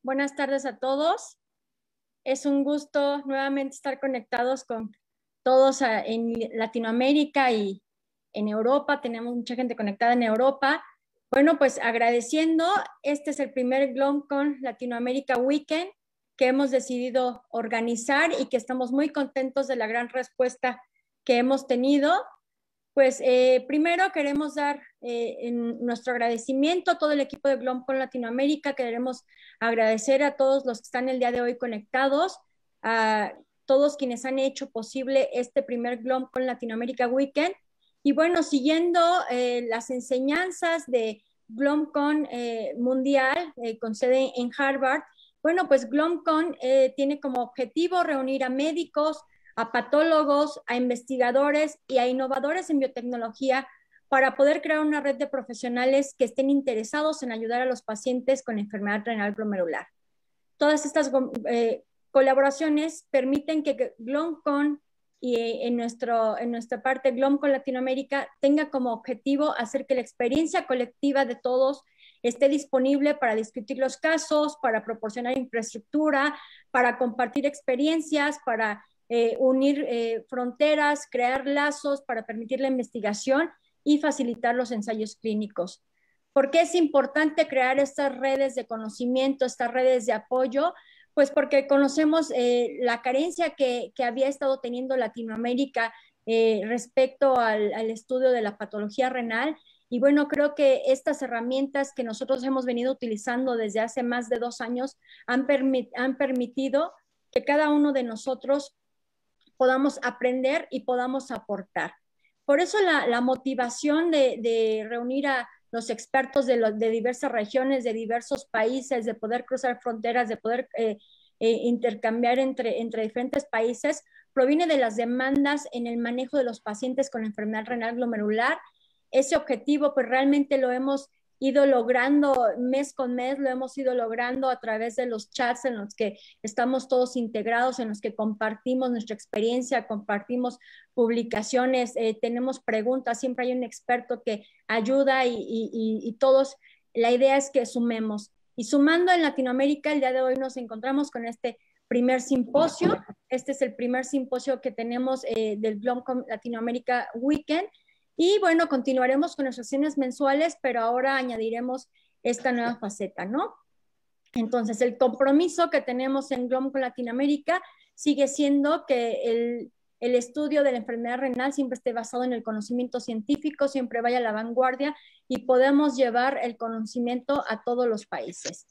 Buenas tardes a todos. Es un gusto nuevamente estar conectados con todos en Latinoamérica y en Europa. Tenemos mucha gente conectada en Europa. Bueno, pues agradeciendo, este es el primer GlomCon Latinoamérica Weekend que hemos decidido organizar y que estamos muy contentos de la gran respuesta que hemos tenido. Pues primero queremos dar nuestro agradecimiento a todo el equipo de GlomCon Latinoamérica. Queremos agradecer a todos los que están el día de hoy conectados, a todos quienes han hecho posible este primer GlomCon Latinoamérica Weekend. Y bueno, siguiendo las enseñanzas de GlomCon Mundial con sede en Harvard, bueno, pues GlomCon tiene como objetivo reunir a médicos, a patólogos, a investigadores y a innovadores en biotecnología para poder crear una red de profesionales que estén interesados en ayudar a los pacientes con enfermedad renal glomerular. Todas estas colaboraciones permiten que GlomCon y en nuestra parte GlomCon Latinoamérica tenga como objetivo hacer que la experiencia colectiva de todos esté disponible para discutir los casos, para proporcionar infraestructura, para compartir experiencias, para unir fronteras, crear lazos para permitir la investigación y facilitar los ensayos clínicos. ¿Por qué es importante crear estas redes de conocimiento, estas redes de apoyo? Pues porque conocemos la carencia que había estado teniendo Latinoamérica respecto al estudio de la patología renal. Y bueno, creo que estas herramientas que nosotros hemos venido utilizando desde hace más de 2 años han permitido que cada uno de nosotros podamos aprender y podamos aportar. Por eso la motivación de reunir a los expertos de diversas regiones, de diversos países, de poder cruzar fronteras, de poder intercambiar entre diferentes países, proviene de las demandas en el manejo de los pacientes con enfermedad renal glomerular. Ese objetivo pues realmente lo hemos ido logrando mes con mes, lo hemos ido logrando a través de los chats en los que estamos todos integrados, en los que compartimos nuestra experiencia, compartimos publicaciones, tenemos preguntas, siempre hay un experto que ayuda y todos, la idea es que sumemos. Y sumando en Latinoamérica, el día de hoy nos encontramos con este primer simposio. Este es el primer simposio que tenemos del GlomCon Latinoamérica Weekend. Y bueno, continuaremos con nuestras sesiones mensuales, pero ahora añadiremos esta nueva faceta, ¿no? Entonces, el compromiso que tenemos en GlomCon Latinoamérica sigue siendo que el estudio de la enfermedad renal siempre esté basado en el conocimiento científico, siempre vaya a la vanguardia y podemos llevar el conocimiento a todos los países.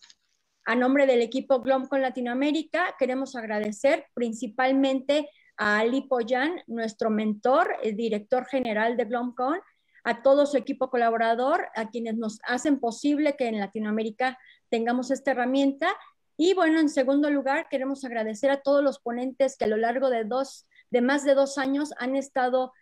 A nombre del equipo GlomCon Latinoamérica, queremos agradecer principalmente a Ali Poyan, nuestro mentor, el director general de GlomCon, a todo su equipo colaborador, a quienes nos hacen posible que en Latinoamérica tengamos esta herramienta. Y bueno, en segundo lugar, queremos agradecer a todos los ponentes que a lo largo de más de 2 años han estado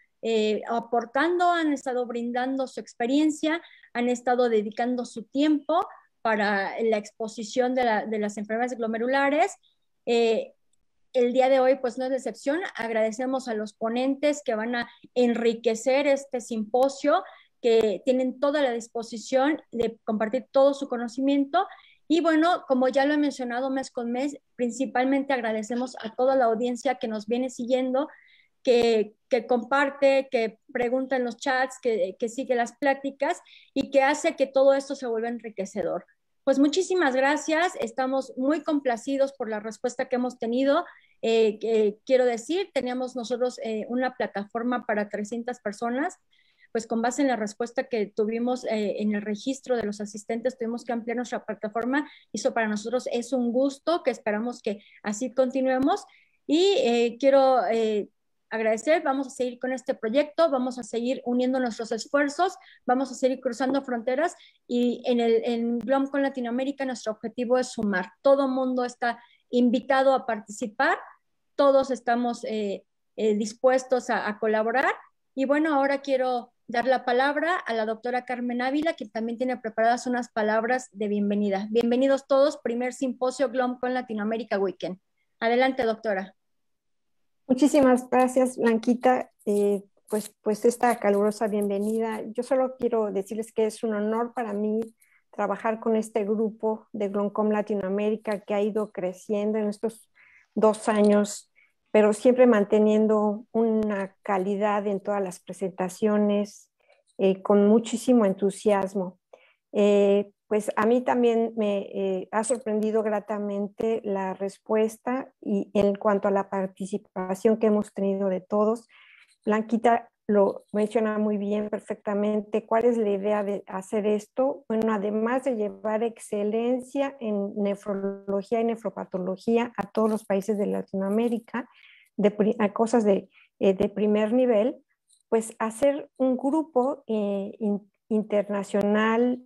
aportando, han estado brindando su experiencia, han estado dedicando su tiempo para la exposición de las enfermedades glomerulares. El día de hoy, pues no es excepción. Agradecemos a los ponentes que van a enriquecer este simposio, que tienen toda la disposición de compartir todo su conocimiento. Y bueno, como ya lo he mencionado mes con mes, principalmente agradecemos a toda la audiencia que nos viene siguiendo, que comparte, que pregunta en los chats, que sigue las pláticas y que hace que todo esto se vuelva enriquecedor. Pues muchísimas gracias, estamos muy complacidos por la respuesta que hemos tenido. Quiero decir, teníamos nosotros una plataforma para 300 personas, pues con base en la respuesta que tuvimos en el registro de los asistentes, tuvimos que ampliar nuestra plataforma. Eso para nosotros es un gusto, que esperamos que así continuemos. Y quiero agradecer, vamos a seguir con este proyecto, vamos a seguir uniendo nuestros esfuerzos, vamos a seguir cruzando fronteras y en GlomCon Latinoamérica nuestro objetivo es sumar. Todo mundo está invitado a participar, todos estamos dispuestos a colaborar. Y bueno, ahora quiero dar la palabra a la doctora Carmen Ávila, que también tiene preparadas unas palabras de bienvenida. Bienvenidos todos, primer simposio GlomCon Latinoamérica Weekend. Adelante, doctora. Muchísimas gracias, Blanquita. Pues esta calurosa bienvenida. Yo solo quiero decirles que es un honor para mí trabajar con este grupo de Gloncom Latinoamérica que ha ido creciendo en estos 2 años, pero siempre manteniendo una calidad en todas las presentaciones, con muchísimo entusiasmo. Pues a mí también me ha sorprendido gratamente la respuesta y en cuanto a la participación que hemos tenido de todos. Blanquita lo menciona muy bien, perfectamente. ¿Cuál es la idea de hacer esto? Bueno, además de llevar excelencia en nefrología y nefropatología a todos los países de Latinoamérica, a cosas de primer nivel, pues hacer un grupo internacional,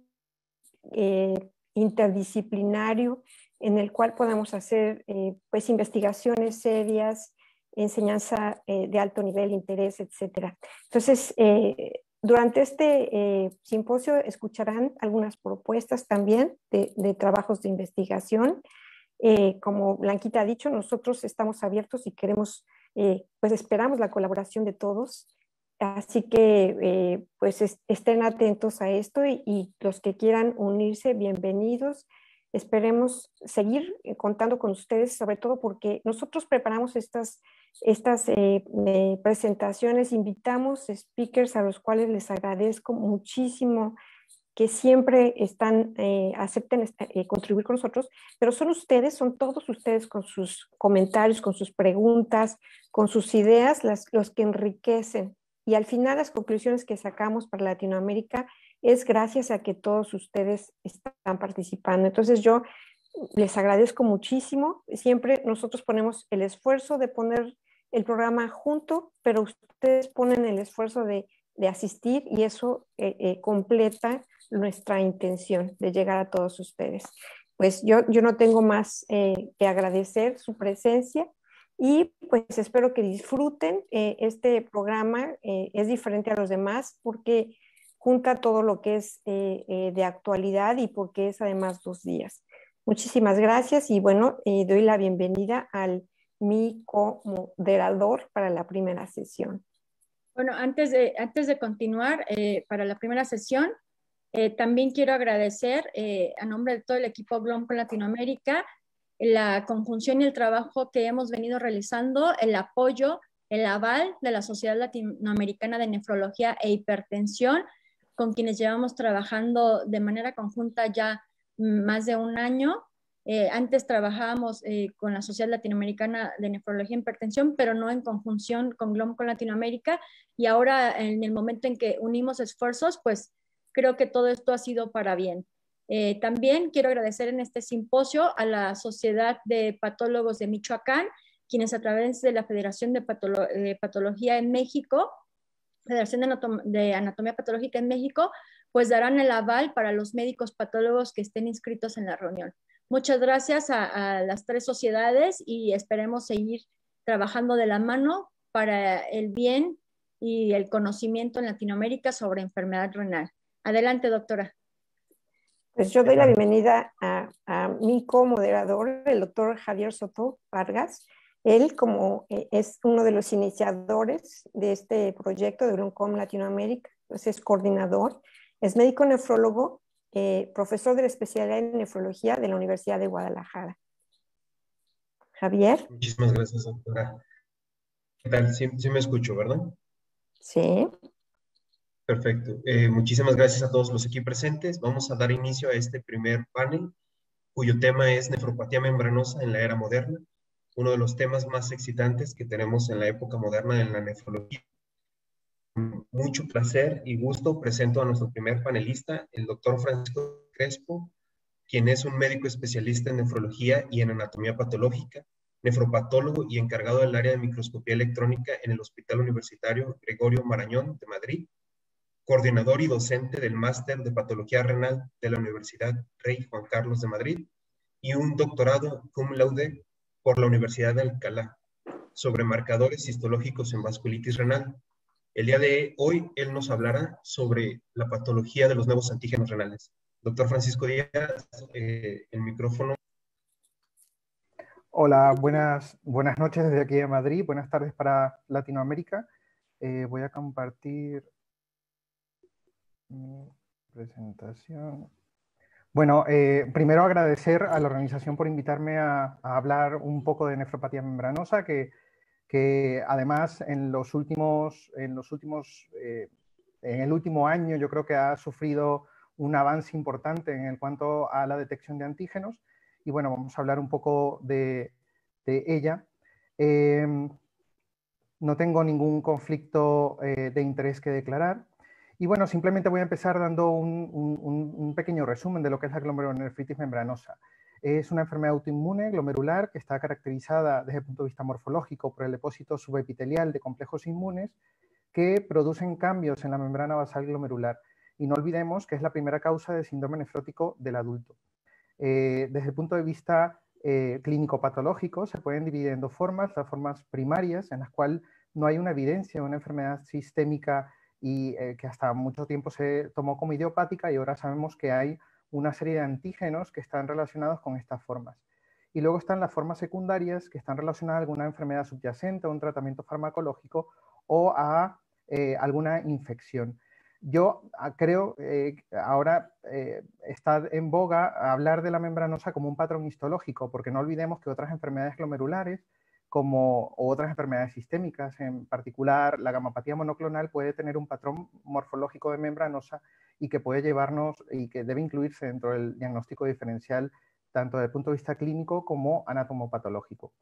interdisciplinario, en el cual podamos hacer pues investigaciones serias, enseñanza de alto nivel, interés, etcétera. Entonces, durante este simposio escucharán algunas propuestas también de trabajos de investigación. Como Blanquita ha dicho, nosotros estamos abiertos y queremos, pues esperamos la colaboración de todos. Así que pues estén atentos a esto y los que quieran unirse, bienvenidos. Esperemos seguir contando con ustedes, sobre todo porque nosotros preparamos estas presentaciones, invitamos speakers a los cuales les agradezco muchísimo que siempre acepten contribuir con nosotros, pero son todos ustedes con sus comentarios, con sus preguntas, con sus ideas, los que enriquecen. Y al final las conclusiones que sacamos para Latinoamérica es gracias a que todos ustedes están participando. Entonces yo les agradezco muchísimo. Siempre nosotros ponemos el esfuerzo de poner el programa junto, pero ustedes ponen el esfuerzo de asistir y eso completa nuestra intención de llegar a todos ustedes. Pues yo no tengo más que agradecer su presencia y pues espero que disfruten. Este programa es diferente a los demás porque junta todo lo que es de actualidad y porque es además 2 días. Muchísimas gracias y bueno, doy la bienvenida al mi co-moderador para la primera sesión. Bueno, antes de continuar, para la primera sesión, también quiero agradecer a nombre de todo el equipo Gloncom Latinoamérica la conjunción y el trabajo que hemos venido realizando, el apoyo, el aval de la Sociedad Latinoamericana de Nefrología e Hipertensión, con quienes llevamos trabajando de manera conjunta ya más de un año. Antes trabajábamos con la Sociedad Latinoamericana de Nefrología e Hipertensión, pero no en conjunción con Gloncom Latinoamérica. Y ahora, en el momento en que unimos esfuerzos, pues creo que todo esto ha sido para bien. También quiero agradecer en este simposio a la Sociedad de Patólogos de Michoacán, quienes a través de la Federación de Patología en México, Federación de Anatomía Patológica en México, pues darán el aval para los médicos patólogos que estén inscritos en la reunión. Muchas gracias a las 3 sociedades y esperemos seguir trabajando de la mano para el bien y el conocimiento en Latinoamérica sobre enfermedad renal. Adelante, doctora. Pues yo doy la bienvenida a mi co-moderador, el doctor Javier Soto Vargas. Él, como es uno de los iniciadores de este proyecto de Gloncom Latinoamérica, pues es coordinador, es médico nefrólogo, profesor de la especialidad en nefrología de la Universidad de Guadalajara. Javier. Muchísimas gracias, doctora. ¿Qué tal? Sí me escucho, ¿verdad? Sí. Perfecto. Muchísimas gracias a todos los aquí presentes. Vamos a dar inicio a este primer panel, cuyo tema es nefropatía membranosa en la era moderna, uno de los temas más excitantes que tenemos en la época moderna en la nefrología. Con mucho placer y gusto presento a nuestro primer panelista, el doctor Francisco Crespo, quien es un médico especialista en nefrología y en anatomía patológica, nefropatólogo y encargado del área de microscopía electrónica en el Hospital Universitario Gregorio Marañón de Madrid, coordinador y docente del Máster de Patología Renal de la Universidad Rey Juan Carlos de Madrid y un doctorado cum laude por la Universidad de Alcalá sobre marcadores histológicos en vasculitis renal. El día de hoy él nos hablará sobre la patología de los nuevos antígenos renales. Doctor Francisco Díaz, el micrófono. Hola, buenas noches desde aquí de Madrid, buenas tardes para Latinoamérica. Voy a compartir mi presentación. Bueno, primero agradecer a la organización por invitarme a hablar un poco de nefropatía membranosa, que además en el último año yo creo que ha sufrido un avance importante en cuanto a la detección de antígenos. Y bueno, vamos a hablar un poco de ella. No tengo ningún conflicto de interés que declarar. Y bueno, simplemente voy a empezar dando un pequeño resumen de lo que es la glomerulonefritis membranosa. Es una enfermedad autoinmune glomerular que está caracterizada desde el punto de vista morfológico por el depósito subepitelial de complejos inmunes que producen cambios en la membrana basal glomerular. Y no olvidemos que es la primera causa de síndrome nefrótico del adulto. Desde el punto de vista clínico-patológico, se pueden dividir en dos formas: las formas primarias, en las cuales no hay una evidencia de una enfermedad sistémica y que hasta mucho tiempo se tomó como idiopática, y ahora sabemos que hay una serie de antígenos que están relacionados con estas formas. Y luego están las formas secundarias, que están relacionadas a alguna enfermedad subyacente, a un tratamiento farmacológico o a alguna infección. Yo creo que ahora está en boga hablar de la membranosa como un patrón histológico, porque no olvidemos que otras enfermedades glomerulares, como otras enfermedades sistémicas, en particular la gamapatía monoclonal, puede tener un patrón morfológico de membranosa y que puede llevarnos y que debe incluirse dentro del diagnóstico diferencial tanto desde el punto de vista clínico como anatomopatológico.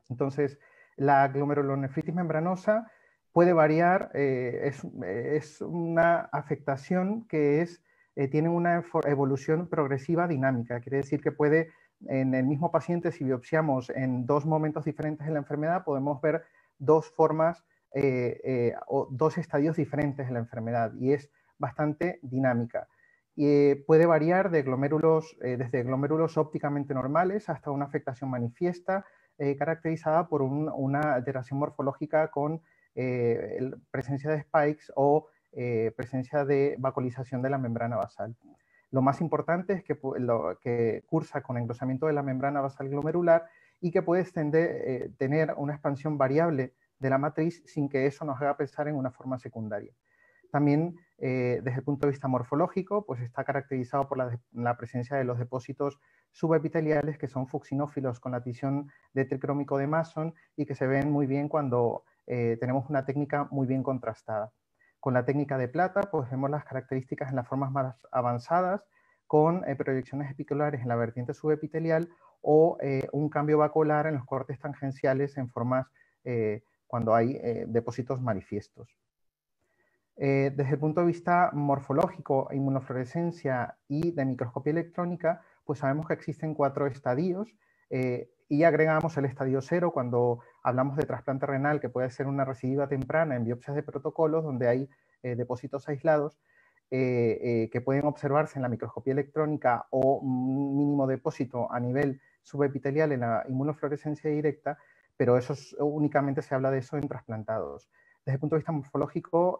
Entonces, la glomerulonefritis membranosa puede variar, es una afectación que tiene una evolución progresiva dinámica. Quiere decir que puede, en el mismo paciente, si biopsiamos en dos momentos diferentes de la enfermedad, podemos ver dos formas o dos estadios diferentes de la enfermedad, y es bastante dinámica. Y puede variar de glomérulos, desde glomérulos ópticamente normales hasta una afectación manifiesta, caracterizada por una alteración morfológica con presencia de spikes o presencia de vascularización de la membrana basal. Lo más importante es que cursa con engrosamiento de la membrana basal glomerular y que puede tener una expansión variable de la matriz sin que eso nos haga pensar en una forma secundaria. También, desde el punto de vista morfológico, pues está caracterizado por la presencia de los depósitos subepiteliales, que son fucsinófilos con la adición de tricrómico de Mason y que se ven muy bien cuando tenemos una técnica muy bien contrastada. Con la técnica de plata, pues vemos las características en las formas más avanzadas, con proyecciones epiculares en la vertiente subepitelial o un cambio vacuolar en los cortes tangenciales en formas cuando hay depósitos manifiestos. Desde el punto de vista morfológico, inmunofluorescencia y de microscopía electrónica, pues sabemos que existen 4 estadios y agregamos el estadio 0 cuando hablamos de trasplante renal, que puede ser una recidiva temprana en biopsias de protocolos donde hay depósitos aislados que pueden observarse en la microscopía electrónica o un mínimo depósito a nivel subepitelial en la inmunofluorescencia directa, pero únicamente se habla de eso en trasplantados. Desde el punto de vista morfológico,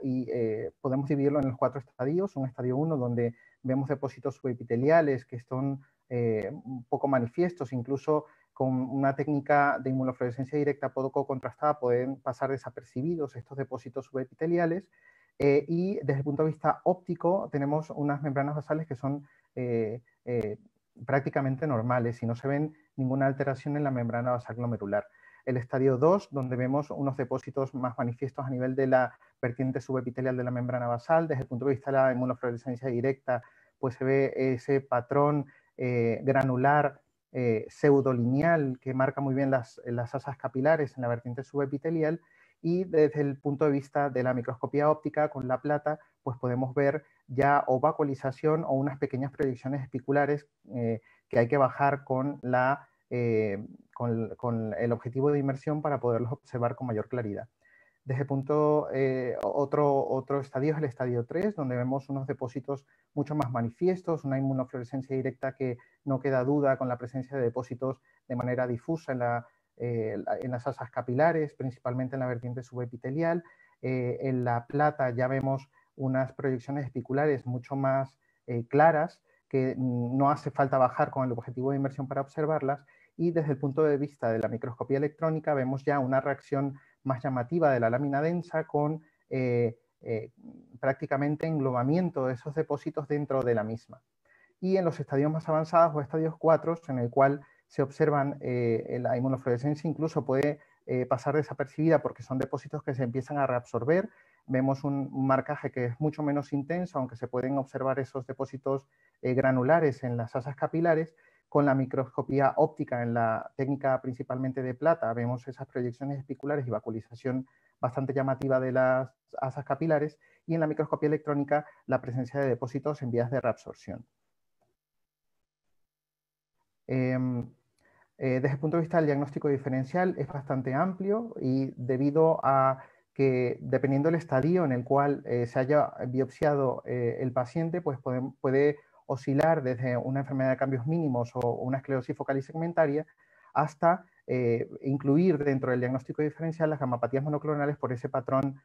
podemos dividirlo en los 4 estadios. Un estadio 1 donde vemos depósitos subepiteliales que son un poco manifiestos, incluso con una técnica de inmunofluorescencia directa poco contrastada pueden pasar desapercibidos estos depósitos subepiteliales. Y desde el punto de vista óptico tenemos unas membranas basales que son prácticamente normales y no se ven ninguna alteración en la membrana basal glomerular. El estadio 2, donde vemos unos depósitos más manifiestos a nivel de la vertiente subepitelial de la membrana basal. Desde el punto de vista de la inmunofluorescencia directa, pues se ve ese patrón granular pseudolineal que marca muy bien las asas capilares en la vertiente subepitelial. Y desde el punto de vista de la microscopía óptica con la plata, pues podemos ver ya o vacuolización o unas pequeñas proyecciones espiculares que hay que bajar con el objetivo de inmersión para poderlos observar con mayor claridad. Desde el punto, otro estadio es el estadio 3, donde vemos unos depósitos mucho más manifiestos, una inmunofluorescencia directa que no queda duda con la presencia de depósitos de manera difusa en las asas capilares, principalmente en la vertiente subepitelial. En la plata ya vemos unas proyecciones espiculares mucho más claras, que no hace falta bajar con el objetivo de inmersión para observarlas. Y desde el punto de vista de la microscopía electrónica vemos ya una reacción más llamativa de la lámina densa con prácticamente englobamiento de esos depósitos dentro de la misma. y en los estadios más avanzados o estadios 4, en el cual se observan la inmunofluorescencia incluso puede pasar desapercibida porque son depósitos que se empiezan a reabsorber. Vemos un marcaje que es mucho menos intenso, aunque se pueden observar esos depósitos granulares en las asas capilares. Con la microscopía óptica, en la técnica principalmente de plata, vemos esas proyecciones espiculares y vacuolización bastante llamativa de las asas capilares, y en la microscopía electrónica la presencia de depósitos en vías de reabsorción. Desde el punto de vista del diagnóstico diferencial es bastante amplio, y debido a que dependiendo del estadio en el cual se haya biopsiado el paciente, pues puede oscilar desde una enfermedad de cambios mínimos o una esclerosis focal y segmentaria hasta incluir dentro del diagnóstico diferencial las gamapatías monoclonales por ese patrón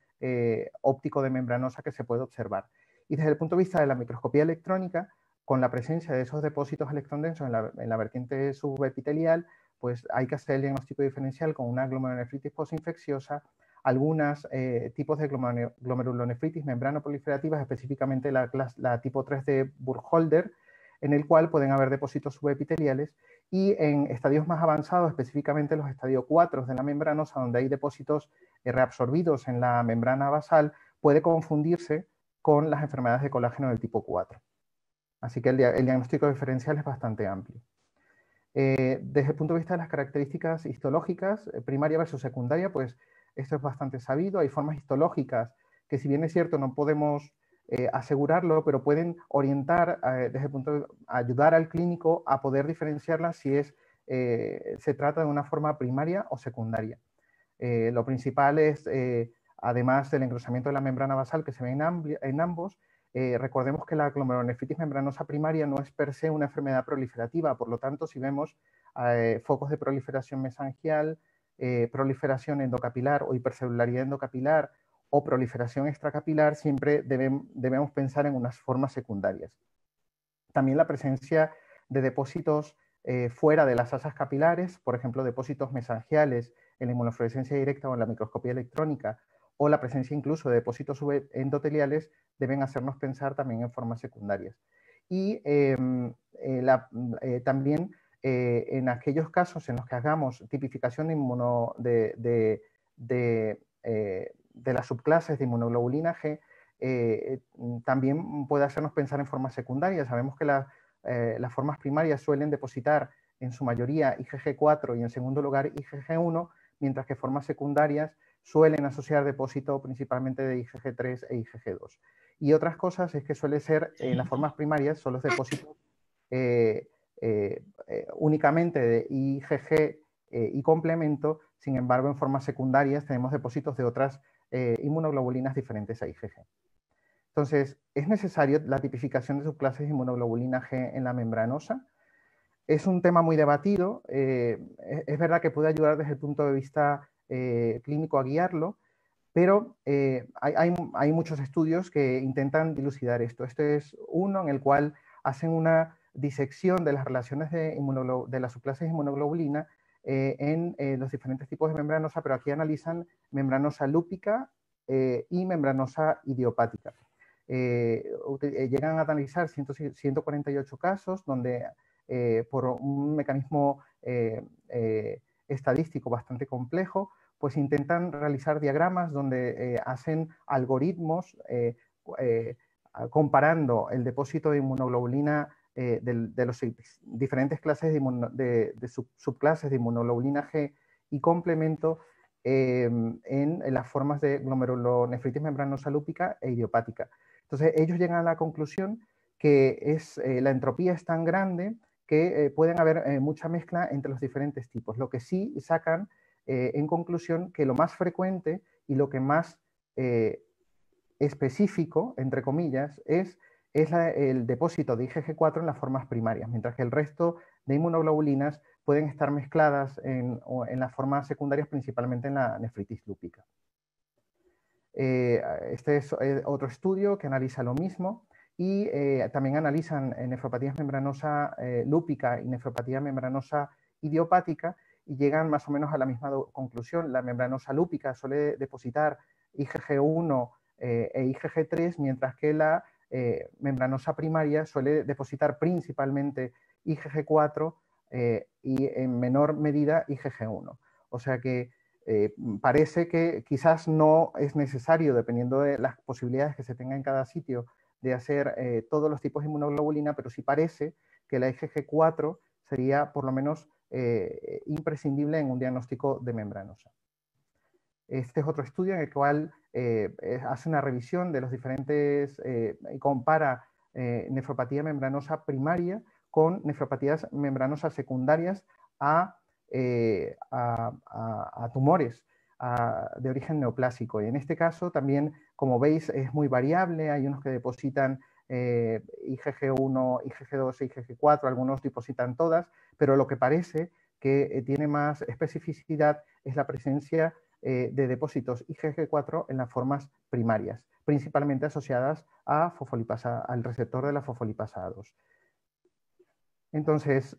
óptico de membranosa que se puede observar. Y desde el punto de vista de la microscopía electrónica, con la presencia de esos depósitos electrondensos en la vertiente subepitelial, pues hay que hacer el diagnóstico diferencial con una glomerulonefritis postinfecciosa, algunos tipos de glomerulonefritis membranoproliferativas, específicamente la tipo 3 de Burkholder, en el cual pueden haber depósitos subepiteliales, y en estadios más avanzados, específicamente los estadios 4 de la membranosa, donde hay depósitos reabsorbidos en la membrana basal, puede confundirse con las enfermedades de colágeno del tipo 4. Así que el diagnóstico diferencial es bastante amplio. Desde el punto de vista de las características histológicas, primaria versus secundaria, pues esto es bastante sabido. Hay formas histológicas que, si bien es cierto, no podemos asegurarlo, pero pueden orientar, desde el punto de ayudar al clínico a poder diferenciarlas si se trata de una forma primaria o secundaria. Lo principal es, además del engrosamiento de la membrana basal que se ve en ambos, recordemos que la glomerulonefritis membranosa primaria no es per se una enfermedad proliferativa. Por lo tanto, si vemos focos de proliferación mesangial, proliferación endocapilar o hipercelularidad endocapilar o proliferación extracapilar, siempre debemos pensar en unas formas secundarias. También la presencia de depósitos fuera de las asas capilares, por ejemplo, depósitos mesangiales en la inmunofluorescencia directa o en la microscopía electrónica, o la presencia incluso de depósitos subendoteliales, deben hacernos pensar también en formas secundarias. Y también en aquellos casos en los que hagamos tipificación de las subclases de inmunoglobulina G, también puede hacernos pensar en formas secundarias. Sabemos que las formas primarias suelen depositar en su mayoría IgG4 y en segundo lugar IgG1, mientras que formas secundarias suelen asociar depósito principalmente de IgG3 e IgG2. Y otras cosas es que suele ser, en las formas primarias, son los depósitos únicamente de IgG y complemento. Sin embargo, en formas secundarias tenemos depósitos de otras inmunoglobulinas diferentes a IgG. Entonces, ¿es necesario la tipificación de subclases de inmunoglobulina G en la membranosa? Es un tema muy debatido. Es verdad que puede ayudar desde el punto de vista clínico a guiarlo, pero hay muchos estudios que intentan dilucidar esto. Este es uno en el cual hacen una disección de las relaciones de las subclases de inmunoglobulina en los diferentes tipos de membranosa, pero aquí analizan membranosa lúpica y membranosa idiopática. Llegan a analizar 148 casos donde por un mecanismo estadístico bastante complejo, pues intentan realizar diagramas donde hacen algoritmos comparando el depósito de inmunoglobulina de las diferentes clases de subclases de inmunoglobulina G y complemento en las formas de glomerulonefritis membranosa lúpica e idiopática. Entonces, ellos llegan a la conclusión que la entropía es tan grande que pueden haber mucha mezcla entre los diferentes tipos. Lo que sí sacan en conclusión que lo más frecuente y lo que más específico, entre comillas, es el depósito de IgG4 en las formas primarias, mientras que el resto de inmunoglobulinas pueden estar mezcladas en las formas secundarias, principalmente en la nefritis lúpica. Este es otro estudio que analiza lo mismo, y también analizan nefropatías membranosa lúpica y nefropatía membranosa idiopática, y llegan más o menos a la misma conclusión. La membranosa lúpica suele depositar IgG1 e IgG3, mientras que la membranosa primaria suele depositar principalmente IgG4 y en menor medida IgG1. O sea que parece que quizás no es necesario, dependiendo de las posibilidades que se tenga en cada sitio, de hacer todos los tipos de inmunoglobulina, pero sí parece que la IgG4 sería por lo menos imprescindible en un diagnóstico de membranosa. Este es otro estudio en el cual hace una revisión de los diferentes, y compara nefropatía membranosa primaria con nefropatías membranosas secundarias a tumores de origen neoplásico. Y en este caso también, como veis, es muy variable. Hay unos que depositan IgG1, IgG2 e IgG4, algunos depositan todas, pero lo que parece que tiene más especificidad es la presencia de depósitos IgG4 en las formas primarias, principalmente asociadas a al receptor de la fosfolipasa 2. Entonces,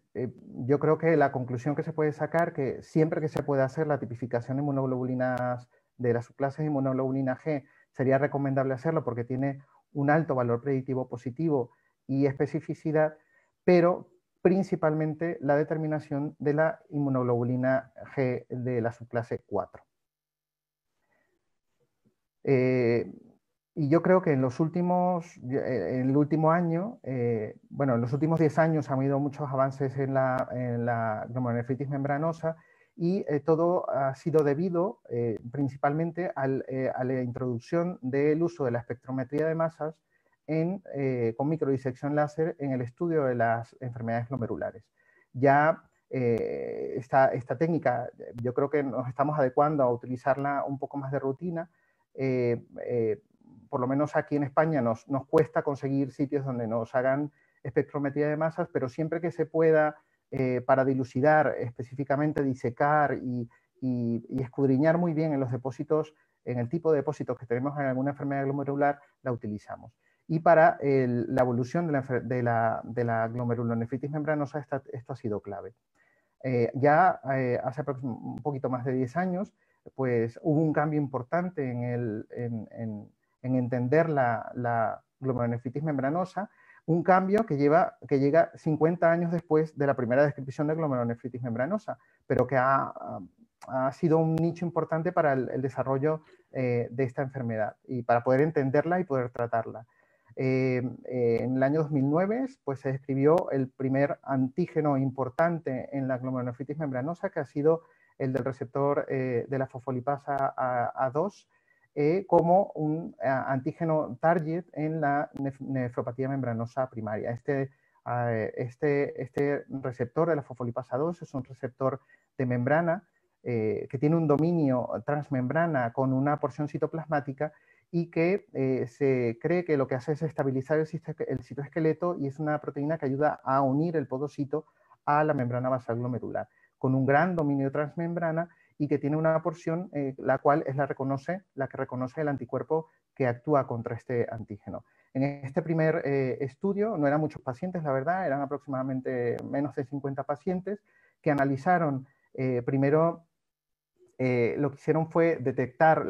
yo creo que la conclusión que se puede sacar que siempre que se pueda hacer la tipificación de inmunoglobulinas de las subclases de inmunoglobulina G, sería recomendable hacerlo porque tiene un alto valor predictivo positivo y especificidad, pero principalmente la determinación de la inmunoglobulina G de la subclase 4. Y yo creo que en los últimos, en el último año, bueno, en los últimos 10 años han habido muchos avances en la glomerulonefritis membranosa y todo ha sido debido principalmente a la introducción del uso de la espectrometría de masas con microdisección láser en el estudio de las enfermedades glomerulares. Ya esta técnica, yo creo que nos estamos adecuando a utilizarla un poco más de rutina. Por lo menos aquí en España nos cuesta conseguir sitios donde nos hagan espectrometría de masas, pero siempre que se pueda, para dilucidar específicamente, disecar y escudriñar muy bien en los depósitos, en el tipo de depósitos que tenemos en alguna enfermedad glomerular, la utilizamos. Y para la evolución de la glomerulonefritis membranosa, esto ha sido clave. Ya hace un poquito más de 10 años, pues hubo un cambio importante en entender la glomerulonefritis membranosa, un cambio que llega 50 años después de la primera descripción de glomerulonefritis membranosa, pero que ha sido un nicho importante para el desarrollo de esta enfermedad y para poder entenderla y poder tratarla. En el año 2009 pues, se describió el primer antígeno importante en la glomerulonefritis membranosa, que ha sido el del receptor de la fosfolipasa A2, como un antígeno target en la nefropatía membranosa primaria. Este receptor de la fosfolipasa 2 es un receptor de membrana que tiene un dominio transmembrana con una porción citoplasmática y que se cree que lo que hace es estabilizar el citoesqueleto, y es una proteína que ayuda a unir el podocito a la membrana basal glomerular, con un gran dominio transmembrana y que tiene una porción la cual es la que reconoce el anticuerpo que actúa contra este antígeno. En este primer estudio no eran muchos pacientes, la verdad, eran aproximadamente menos de 50 pacientes que analizaron primero, lo que hicieron fue detectar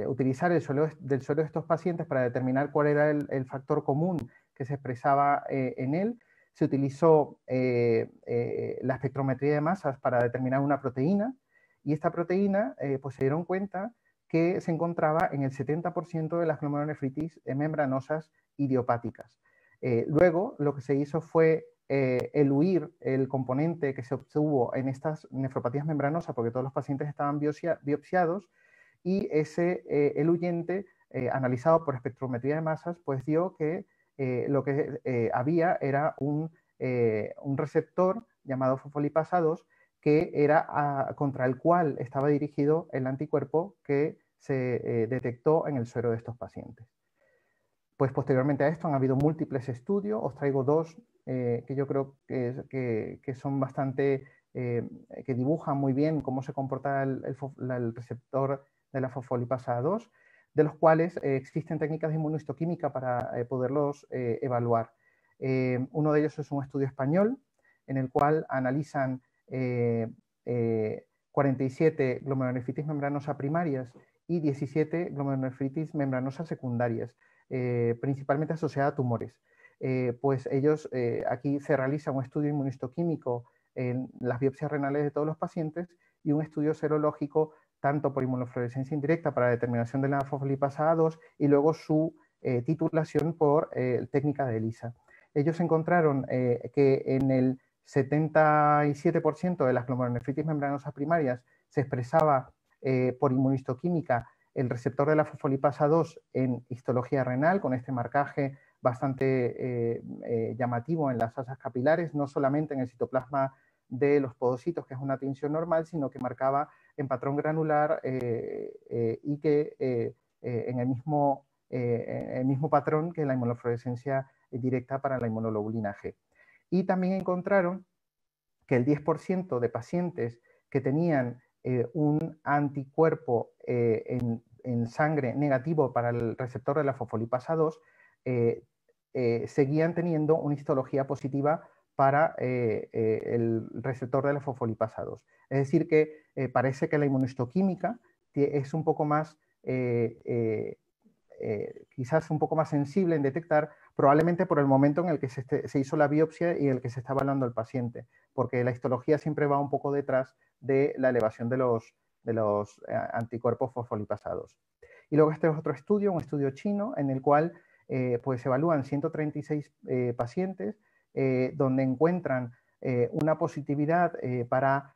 utilizar el suelo de estos pacientes para determinar cuál era el factor común que se expresaba en él. Se utilizó la espectrometría de masas para determinar una proteína, y esta proteína pues se dieron cuenta que se encontraba en el 70% de las glomerulonefritis membranosas idiopáticas. Luego lo que se hizo fue eluir el componente que se obtuvo en estas nefropatías membranosas, porque todos los pacientes estaban biopsiados, y ese eluyente, analizado por espectrometría de masas, pues dio que lo que había era un receptor llamado fosfolipasa 2, que era contra el cual estaba dirigido el anticuerpo que se detectó en el suero de estos pacientes. Pues posteriormente a esto han habido múltiples estudios. Os traigo dos que yo creo que son bastante, que dibujan muy bien cómo se comporta el receptor de la fosfolipasa 2, de los cuales existen técnicas de inmunohistoquímica para poderlos evaluar. Uno de ellos es un estudio español en el cual analizan 47 glomerulonefritis membranosa primarias y 17 glomerulonefritis membranosas secundarias, principalmente asociadas a tumores. Pues ellos, aquí se realiza un estudio inmunistoquímico en las biopsias renales de todos los pacientes y un estudio serológico tanto por inmunofluorescencia indirecta para determinación de la fosfolipasa A2 y luego su titulación por técnica de ELISA. Ellos encontraron que en el 77% de las glomerulonefritis membranosas primarias se expresaba por inmunistoquímica el receptor de la fosfolipasa 2 en histología renal, con este marcaje bastante llamativo en las asas capilares, no solamente en el citoplasma de los podocitos, que es una tinción normal, sino que marcaba en patrón granular y que en el mismo patrón que la inmunofluorescencia directa para la inmunoglobulina G. Y también encontraron que el 10% de pacientes que tenían un anticuerpo en sangre negativo para el receptor de la fosfolipasa 2 seguían teniendo una histología positiva para el receptor de la fosfolipasa 2. Es decir, que parece que la inmunistoquímica es un poco más, quizás un poco más sensible en detectar, probablemente por el momento en el que se hizo la biopsia y en el que se está evaluando al paciente, porque la histología siempre va un poco detrás de la elevación de los anticuerpos fosfolipasados. Y luego este es otro estudio, un estudio chino, en el cual pues se evalúan 136 pacientes donde encuentran una positividad para,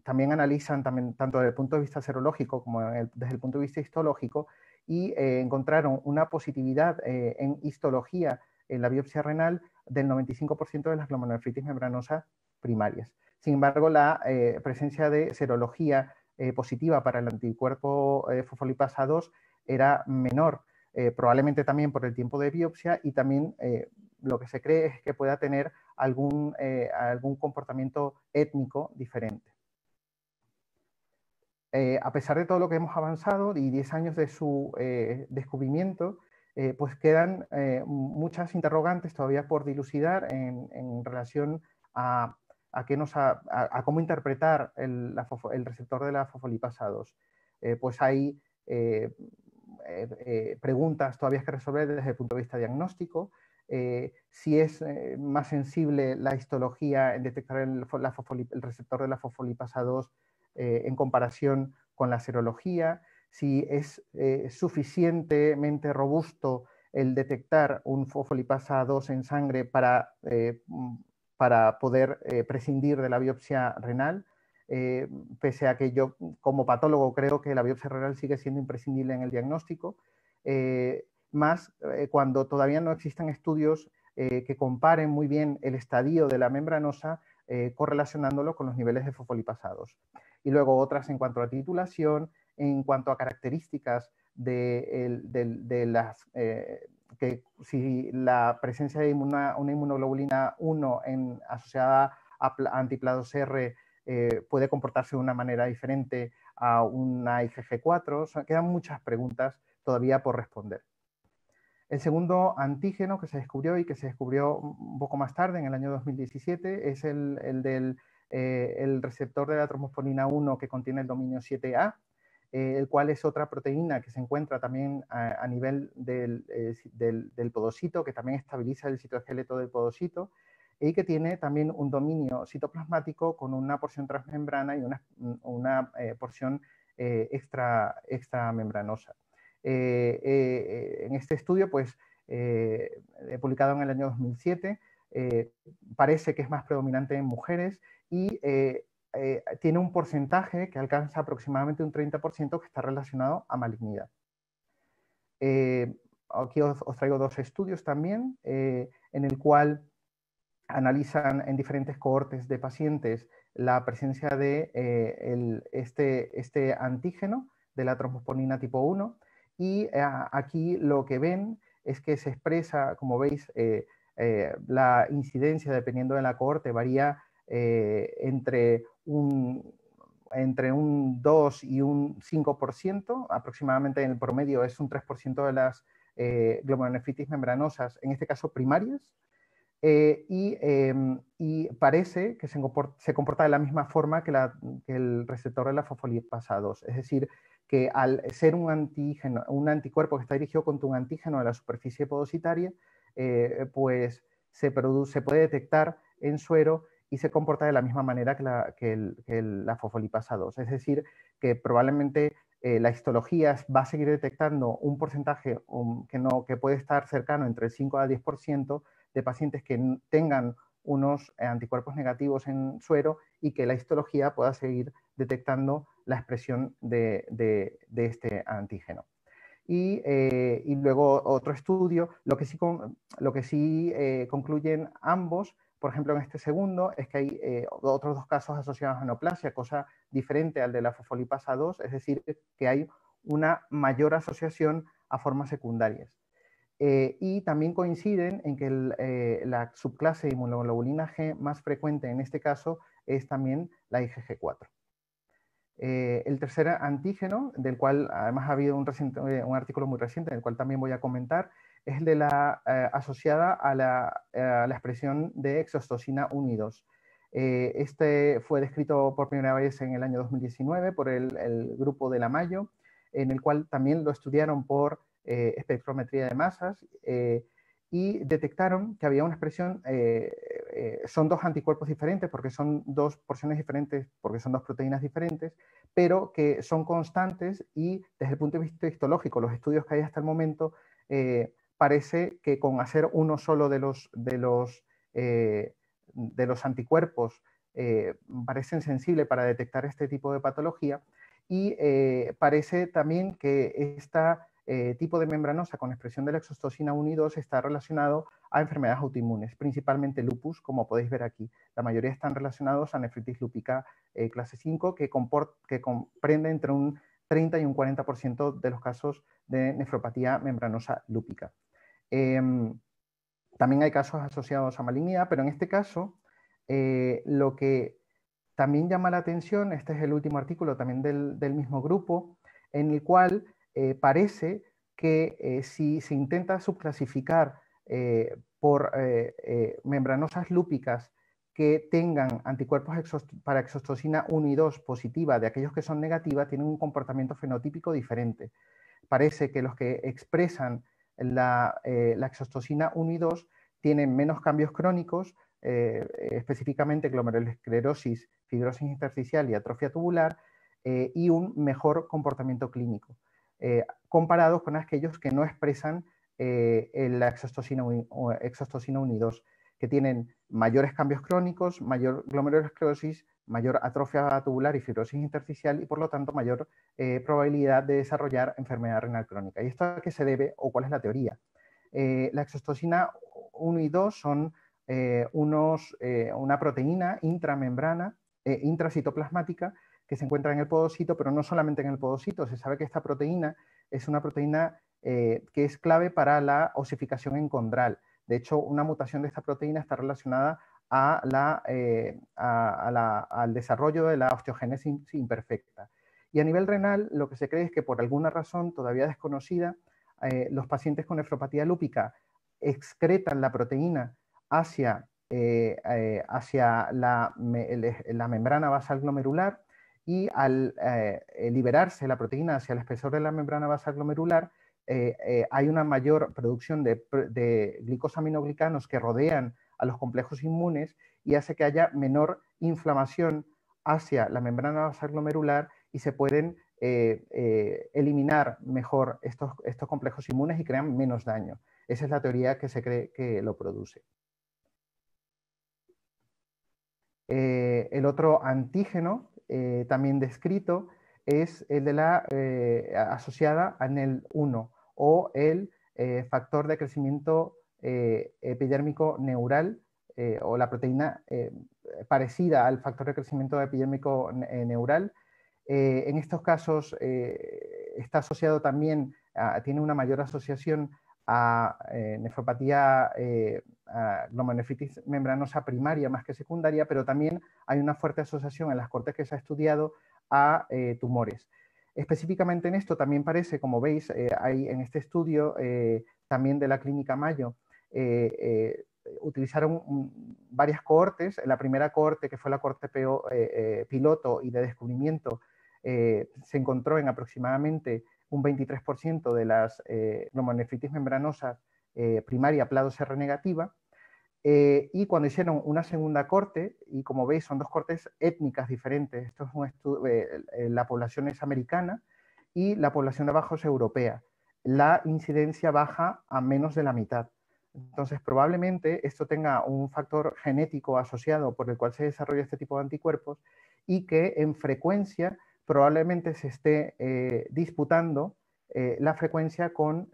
también analizan tanto desde el punto de vista serológico como desde el punto de vista histológico, y encontraron una positividad en histología en la biopsia renal del 95% de las glomerulonefritis membranosas primarias. Sin embargo, la presencia de serología positiva para el anticuerpo fosfolipasa 2 era menor, probablemente también por el tiempo de biopsia, y también lo que se cree es que pueda tener algún comportamiento étnico diferente. A pesar de todo lo que hemos avanzado y 10 años de su descubrimiento, pues quedan muchas interrogantes todavía por dilucidar en relación a cómo interpretar el receptor de la fosfolipasa 2. Pues hay preguntas todavía que resolver desde el punto de vista diagnóstico, si es más sensible la histología en detectar el receptor de la fosfolipasa 2 en comparación con la serología, si es suficientemente robusto el detectar un fosfolipasa 2 en sangre para poder prescindir de la biopsia renal, pese a que yo como patólogo creo que la biopsia renal sigue siendo imprescindible en el diagnóstico, más cuando todavía no existen estudios que comparen muy bien el estadio de la membranosa correlacionándolo con los niveles de fosfolipasados. Y luego otras en cuanto a titulación, en cuanto a características de las que si la presencia de una inmunoglobulina 1 asociada a antiplados R puede comportarse de una manera diferente a una IgG4. O sea, quedan muchas preguntas todavía por responder. El segundo antígeno que se descubrió y que se descubrió un poco más tarde, en el año 2017, es el del receptor de la trombosporina 1 que contiene el dominio 7A, el cual es otra proteína que se encuentra también a nivel del podocito, que también estabiliza el citoesqueleto del podocito, y que tiene también un dominio citoplasmático con una porción transmembrana y una porción extramembranosa. En este estudio, pues, publicado en el año 2007, parece que es más predominante en mujeres y tiene un porcentaje que alcanza aproximadamente un 30% que está relacionado a malignidad. Aquí os traigo dos estudios también, en el cual analizan en diferentes cohortes de pacientes la presencia de este antígeno de la trombosporina tipo 1, y aquí lo que ven es que se expresa, como veis, la incidencia dependiendo de la cohorte varía entre un 2 y un 5%, aproximadamente en el promedio es un 3% de las glomerulonefritis membranosas, en este caso primarias, y parece que se comporta de la misma forma que el receptor de la fosfolipasa 2, es decir, que al ser un antígeno, un anticuerpo que está dirigido contra un antígeno de la superficie podocitaria, pues se puede detectar en suero y se comporta de la misma manera que la fosfolipasa 2. Es decir, que probablemente la histología va a seguir detectando un porcentaje que puede estar cercano entre el 5 al 10% de pacientes que tengan unos anticuerpos negativos en suero y que la histología pueda seguir detectando la expresión de este antígeno. Y luego otro estudio, lo que sí concluyen ambos, por ejemplo en este segundo, es que hay otros dos casos asociados a neoplasia, cosa diferente al de la fosfolipasa 2, es decir, que hay una mayor asociación a formas secundarias. Y también coinciden en que la subclase de inmunoglobulina G más frecuente en este caso es también la IgG4. El tercer antígeno, del cual además ha habido un artículo muy reciente, en el cual también voy a comentar, es el de asociada a la expresión de exostosina 1 y 2. Este fue descrito por primera vez en el año 2019 por el grupo de la Mayo, en el cual también lo estudiaron por espectrometría de masas y detectaron que había una expresión, son dos anticuerpos diferentes porque son dos porciones diferentes, porque son dos proteínas diferentes, pero que son constantes y desde el punto de vista histológico, los estudios que hay hasta el momento, parece que con hacer uno solo de los anticuerpos parecen sensibles para detectar este tipo de patología y parece también que este tipo de membranosa con expresión de la exostosina 1 y 2 está relacionado a enfermedades autoinmunes, principalmente lupus, como podéis ver aquí. La mayoría están relacionados a nefritis lúpica clase 5, que comprende entre un 30 y un 40% de los casos de nefropatía membranosa lúpica. También hay casos asociados a malignidad, pero en este caso lo que también llama la atención, este es el último artículo también del mismo grupo, en el cual parece que si se intenta subclasificar por membranosas lúpicas que tengan anticuerpos para exostosina 1 y 2 positiva de aquellos que son negativas, tienen un comportamiento fenotípico diferente. Parece que los que expresan la exostosina 1 y 2 tienen menos cambios crónicos, específicamente glomerulosclerosis, fibrosis intersticial y atrofia tubular, y un mejor comportamiento clínico, comparados con aquellos que no expresan la exostosina 1 y 2, que tienen mayores cambios crónicos, mayor glomerulosclerosis, mayor atrofia tubular y fibrosis intersticial y por lo tanto mayor probabilidad de desarrollar enfermedad renal crónica. ¿Y esto a qué se debe o cuál es la teoría? La exostosina 1 y 2 son una proteína intramembrana, intracitoplasmática, que se encuentra en el podocito, pero no solamente en el podocito. Se sabe que esta proteína es una proteína que es clave para la osificación encondral. De hecho, una mutación de esta proteína está relacionada al desarrollo de la osteogénesis imperfecta. Y a nivel renal, lo que se cree es que por alguna razón todavía desconocida, los pacientes con nefropatía lúpica excretan la proteína hacia la membrana basal glomerular y al liberarse la proteína hacia el espesor de la membrana basal glomerular, hay una mayor producción de glicosaminoglicanos que rodean a los complejos inmunes y hace que haya menor inflamación hacia la membrana basal glomerular y se pueden eliminar mejor estos complejos inmunes y crean menos daño. Esa es la teoría que se cree que lo produce. El otro antígeno también descrito es el de la asociada a NEL1 o el factor de crecimiento epidérmico neural o la proteína parecida al factor de crecimiento epidérmico neural. En estos casos está asociado también, tiene una mayor asociación a nefropatía, a glomerulonefritis membranosa primaria más que secundaria, pero también hay una fuerte asociación en las cortes que se ha estudiado a tumores. Específicamente en esto también parece, como veis, hay en este estudio también de la Clínica Mayo, utilizaron varias cohortes. En la primera cohorte, que fue la cohorte piloto y de descubrimiento, se encontró en aproximadamente un 23% de las glomerulonefritis membranosas primaria PLA2R negativa. Y cuando hicieron una segunda cohorte, y como veis son dos cohortes étnicas diferentes, esto es un la población es americana y la población de abajo es europea, la incidencia baja a menos de la mitad. Entonces probablemente esto tenga un factor genético asociado por el cual se desarrolla este tipo de anticuerpos y que en frecuencia probablemente se esté disputando la frecuencia con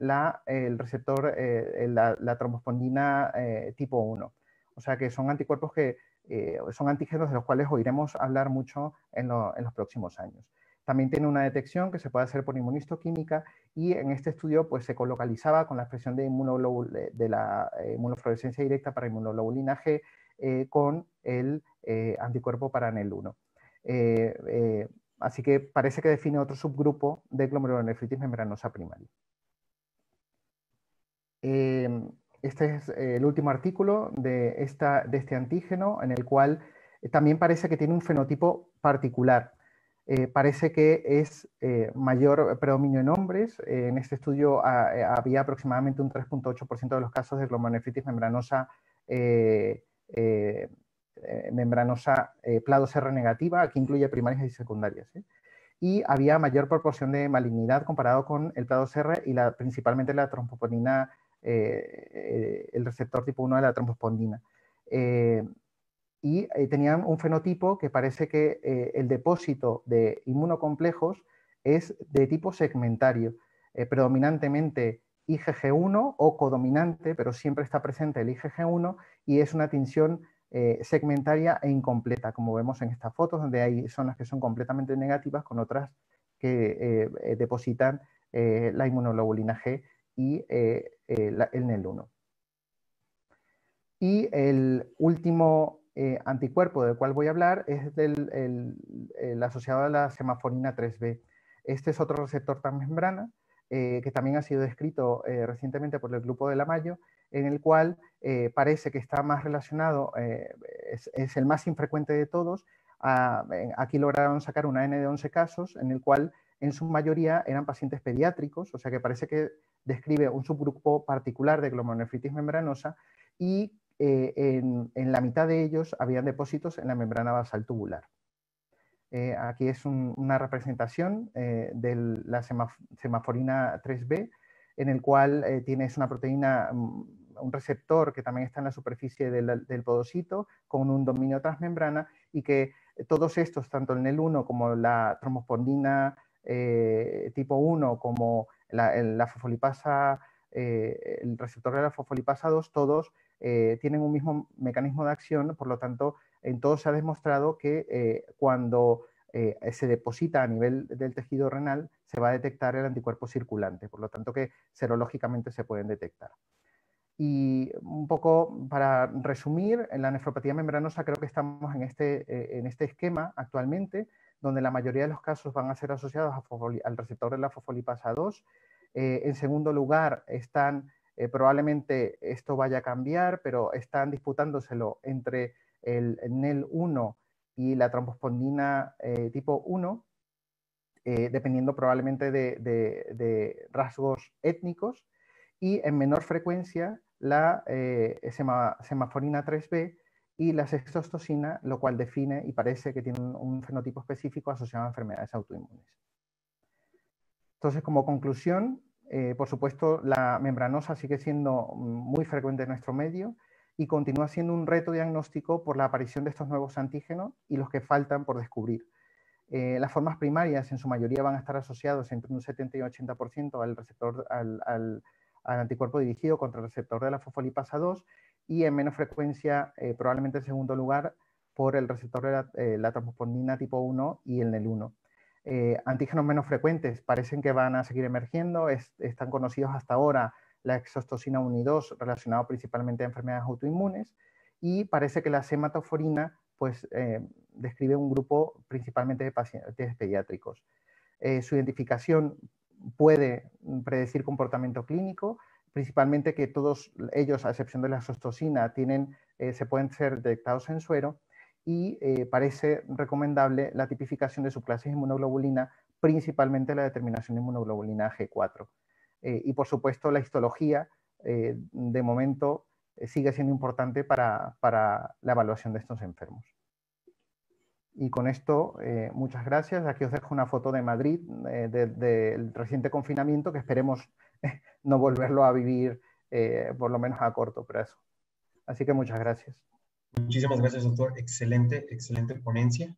el receptor, la trombospondina tipo 1. O sea que son anticuerpos que son antígenos de los cuales oiremos hablar mucho en los próximos años. También tiene una detección que se puede hacer por inmunistoquímica y en este estudio pues, se colocalizaba con la expresión de la inmunofluorescencia directa para inmunoglobulina G con el anticuerpo para NEL1. Así que parece que define otro subgrupo de glomerulonefritis membranosa primaria. Este es el último artículo de este antígeno, en el cual también parece que tiene un fenotipo particular. Parece que es mayor predominio en hombres. En este estudio había aproximadamente un 3.8% de los casos de glomerulonefritis membranosa PLA2R negativa, aquí incluye primarias y secundarias. Y había mayor proporción de malignidad comparado con el PLA2R y principalmente la trombospondina, el receptor tipo 1 de la trombospondina. Y tenían un fenotipo que parece que el depósito de inmunocomplejos es de tipo segmentario, predominantemente IgG1 o codominante, pero siempre está presente el IgG1 y es una tinción segmentaria e incompleta, como vemos en estas fotos, donde hay zonas que son completamente negativas con otras que depositan la inmunoglobulina G y el NEL1. Y el último anticuerpo del cual voy a hablar es el asociado a la semaforina 3B. Este es otro receptor transmembrana que también ha sido descrito recientemente por el grupo de Lamayo, en el cual parece que está más relacionado, es el más infrecuente de todos. Aquí lograron sacar una N de 11 casos, en el cual en su mayoría eran pacientes pediátricos, o sea que parece que describe un subgrupo particular de glomerulonefritis membranosa y en la mitad de ellos habían depósitos en la membrana basal tubular. Aquí es una representación de la semaforina 3B, en el cual tienes una proteína, un receptor que también está en la superficie del podocito, con un dominio transmembrana, y que todos estos, tanto el NEL1 como la trombospondina tipo 1, como la fosfolipasa, el receptor de la fosfolipasa 2, todos tienen un mismo mecanismo de acción. Por lo tanto, en todos se ha demostrado que cuando se deposita a nivel del tejido renal, se va a detectar el anticuerpo circulante, por lo tanto que serológicamente se pueden detectar. Y un poco para resumir, en la nefropatía membranosa creo que estamos en este esquema actualmente, donde la mayoría de los casos van a ser asociados al receptor de la fosfolipasa 2. En segundo lugar, probablemente esto vaya a cambiar, pero están disputándoselo entre el NEL1 y la trombospondina tipo 1, dependiendo probablemente de rasgos étnicos, y en menor frecuencia la semaforina 3B y la sextostosina, lo cual define y parece que tiene un fenotipo específico asociado a enfermedades autoinmunes. Entonces, como conclusión, por supuesto, la membranosa sigue siendo muy frecuente en nuestro medio y continúa siendo un reto diagnóstico por la aparición de estos nuevos antígenos y los que faltan por descubrir. Las formas primarias en su mayoría van a estar asociados entre un 70 y 80% al receptor, al anticuerpo dirigido contra el receptor de la fosfolipasa 2 y en menos frecuencia, probablemente en segundo lugar, por el receptor de la trombospondina tipo 1 y el NEL1. Antígenos menos frecuentes parecen que van a seguir emergiendo, están conocidos hasta ahora la exostosina 1 y 2 relacionado principalmente a enfermedades autoinmunes, y parece que la sematoforina pues, describe un grupo principalmente de pacientes pediátricos. Su identificación puede predecir comportamiento clínico, principalmente que todos ellos, a excepción de la sostosina, se pueden ser detectados en suero, y parece recomendable la tipificación de subclases de inmunoglobulina, principalmente la determinación de inmunoglobulina G4. Y por supuesto la histología, de momento, sigue siendo importante para la evaluación de estos enfermos. Y con esto, muchas gracias. Aquí os dejo una foto de Madrid, del reciente confinamiento, que esperemos no volverlo a vivir, por lo menos a corto plazo. Así que muchas gracias. Muchísimas gracias, doctor. Excelente, excelente ponencia.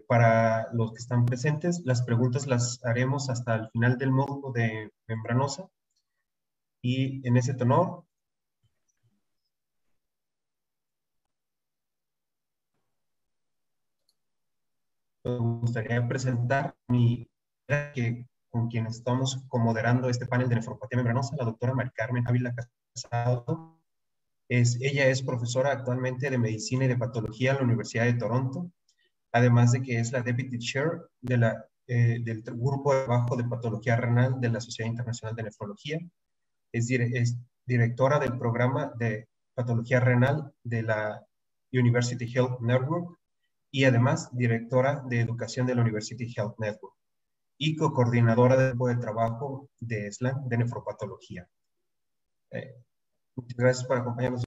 Para los que están presentes, las preguntas las haremos hasta el final del módulo de membranosa. Y en ese tenor, me gustaría presentar con quien estamos comoderando este panel de nefropatía membranosa, la doctora Mari Carmen Ávila Casado. Ella es profesora actualmente de Medicina y de Patología en la Universidad de Toronto, además de que es la Deputy Chair del Grupo de Trabajo de Patología Renal de la Sociedad Internacional de Nefrología. Es directora del Programa de Patología Renal de la University Health Network y además directora de Educación de la University Health Network y coordinadora del Grupo de Trabajo de SLAM de Nefropatología. Muchas gracias por acompañarnos.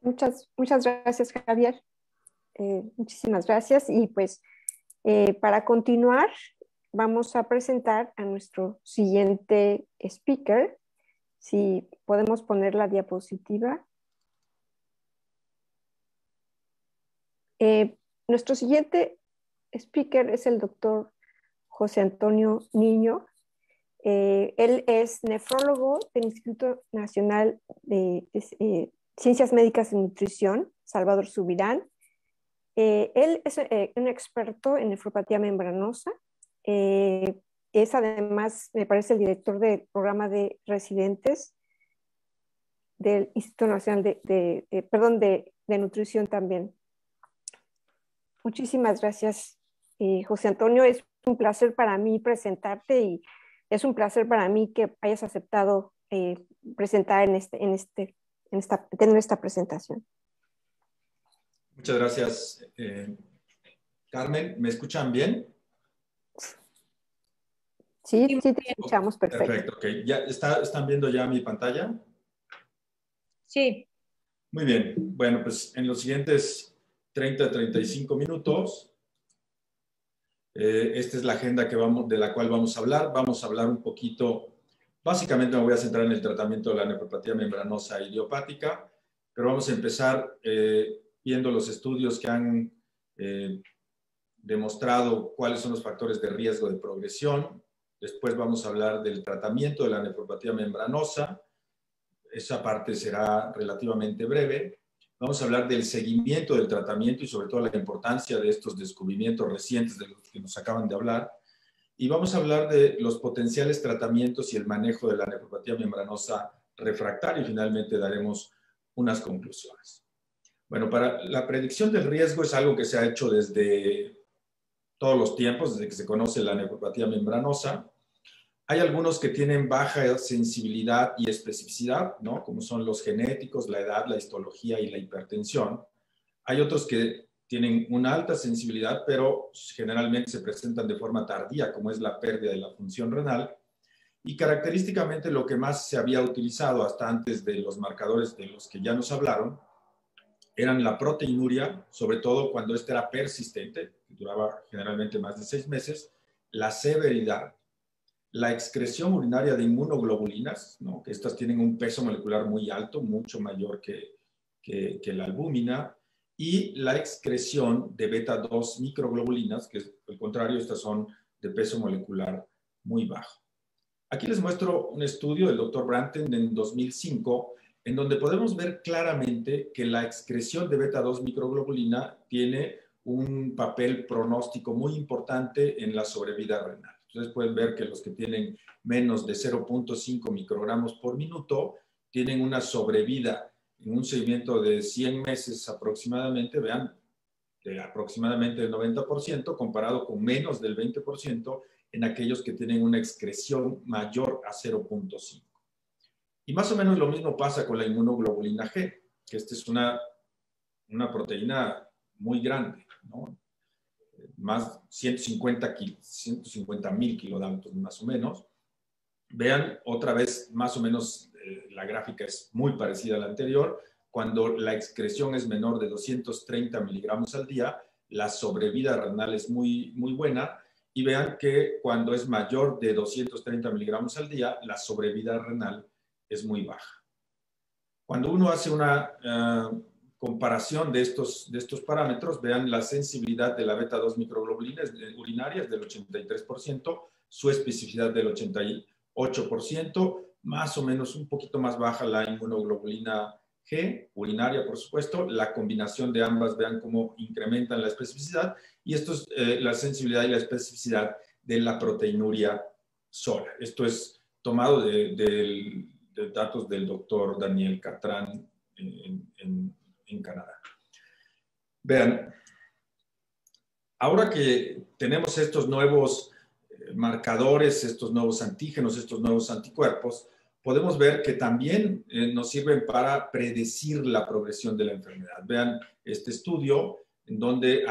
Muchas gracias, Javier. Muchísimas gracias. Y pues para continuar, vamos a presentar a nuestro siguiente speaker. Si podemos poner la diapositiva. Nuestro siguiente speaker es el doctor José Antonio Niño. Él es nefrólogo del Instituto Nacional de Ciencias Médicas y Nutrición, Salvador Subirán. Él es un experto en nefropatía membranosa. Es además, me parece, el director del programa de residentes del Instituto Nacional de Nutrición también. Muchísimas gracias, José Antonio. Es un placer para mí presentarte y es un placer para mí que hayas aceptado presentar tener esta presentación. Muchas gracias, Carmen. ¿Me escuchan bien? Sí, sí te escuchamos perfecto. Perfecto, ok. ¿Ya están viendo ya mi pantalla? Sí. Muy bien. Bueno, pues en los siguientes 30-35 minutos, esta es la agenda de la cual vamos a hablar. Vamos a hablar un poquito, básicamente me voy a centrar en el tratamiento de la nefropatía membranosa idiopática, pero vamos a empezar viendo los estudios que han demostrado cuáles son los factores de riesgo de progresión. Después vamos a hablar del tratamiento de la nefropatía membranosa. Esa parte será relativamente breve. Vamos a hablar del seguimiento del tratamiento y sobre todo la importancia de estos descubrimientos recientes de los que nos acaban de hablar. Y vamos a hablar de los potenciales tratamientos y el manejo de la nefropatía membranosa refractaria y finalmente daremos unas conclusiones. Bueno, para la predicción del riesgo es algo que se ha hecho desde todos los tiempos, desde que se conoce la nefropatía membranosa. Hay algunos que tienen baja sensibilidad y especificidad, ¿no? Como son los genéticos, la edad, la histología y la hipertensión. Hay otros que tienen una alta sensibilidad, pero generalmente se presentan de forma tardía, como es la pérdida de la función renal. Y característicamente lo que más se había utilizado hasta antes de los marcadores de los que ya nos hablaron, eran la proteinuria, sobre todo cuando esta era persistente, que duraba generalmente más de 6 meses, la severidad, la excreción urinaria de inmunoglobulinas, ¿no? Que estas tienen un peso molecular muy alto, mucho mayor que la albúmina, y la excreción de beta-2 microglobulinas, que al contrario, estas son de peso molecular muy bajo. Aquí les muestro un estudio del Dr. Branten en 2005, en donde podemos ver claramente que la excreción de beta-2 microglobulina tiene un papel pronóstico muy importante en la sobrevida renal. Ustedes pueden ver que los que tienen menos de 0.5 microgramos por minuto tienen una sobrevida en un seguimiento de 100 meses aproximadamente, vean, de aproximadamente el 90%, comparado con menos del 20% en aquellos que tienen una excreción mayor a 0.5. Y más o menos lo mismo pasa con la inmunoglobulina G, que esta es una proteína muy grande, ¿no? Más 150.000 kilodaltons más o menos. Vean otra vez, más o menos, la gráfica es muy parecida a la anterior. Cuando la excreción es menor de 230 miligramos al día, la sobrevida renal es muy, muy buena. Y vean que cuando es mayor de 230 miligramos al día, la sobrevida renal es muy baja. Cuando uno hace una comparación de estos parámetros, vean la sensibilidad de la beta-2 microglobulina urinarias del 83%, su especificidad del 88%, más o menos un poquito más baja la inmunoglobulina G, urinaria por supuesto. La combinación de ambas, vean cómo incrementan la especificidad, y esto es la sensibilidad y la especificidad de la proteinuria sola. Esto es tomado de datos del doctor Daniel Catran en Canadá. Vean, ahora que tenemos estos nuevos marcadores, estos nuevos antígenos, estos nuevos anticuerpos, podemos ver que también nos sirven para predecir la progresión de la enfermedad. Vean este estudio en donde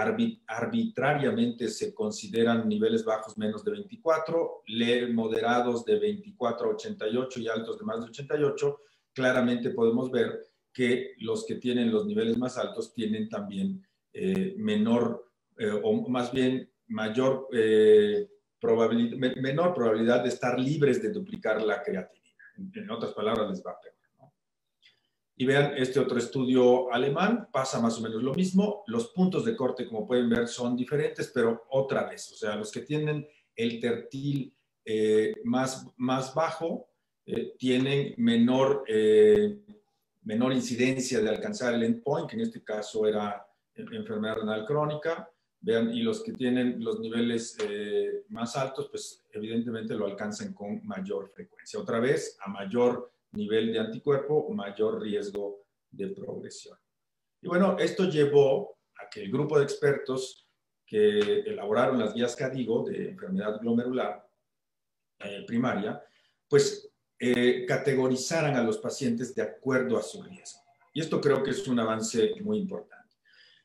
arbitrariamente se consideran niveles bajos menos de 24, moderados de 24 a 88 y altos de más de 88. Claramente podemos ver que los que tienen los niveles más altos tienen también menor probabilidad de estar libres de duplicar la creatinina. En otras palabras, les va peor, ¿no? Y vean este otro estudio alemán, pasa más o menos lo mismo. Los puntos de corte, como pueden ver, son diferentes, pero otra vez, o sea, los que tienen el tertil más bajo tienen menor incidencia de alcanzar el endpoint, que en este caso era enfermedad renal crónica. Vean, y los que tienen los niveles más altos, pues evidentemente lo alcanzan con mayor frecuencia. Otra vez, a mayor nivel de anticuerpo, mayor riesgo de progresión. Y bueno, esto llevó a que el grupo de expertos que elaboraron las guías CADIGO de enfermedad glomerular primaria, pues categorizaran a los pacientes de acuerdo a su riesgo. Y esto creo que es un avance muy importante.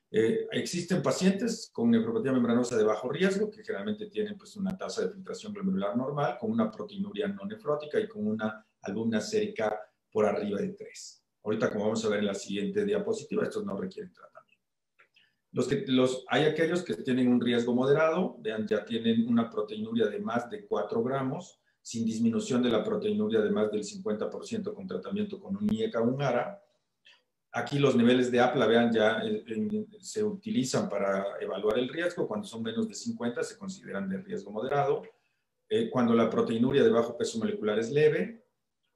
Existen pacientes con nefropatía membranosa de bajo riesgo, que generalmente tienen pues, una tasa de filtración glomerular normal, con una proteinuria no nefrótica y con una albúmina sérica por arriba de 3. Ahorita, como vamos a ver en la siguiente diapositiva, estos no requieren tratamiento. Hay aquellos que tienen un riesgo moderado, vean, ya tienen una proteinuria de más de 4 gramos, sin disminución de la proteinuria de más del 50% con tratamiento con un IECA o un ARA. Aquí los niveles de APLA, vean, ya se utilizan para evaluar el riesgo. Cuando son menos de 50 se consideran de riesgo moderado. Cuando la proteinuria de bajo peso molecular es leve,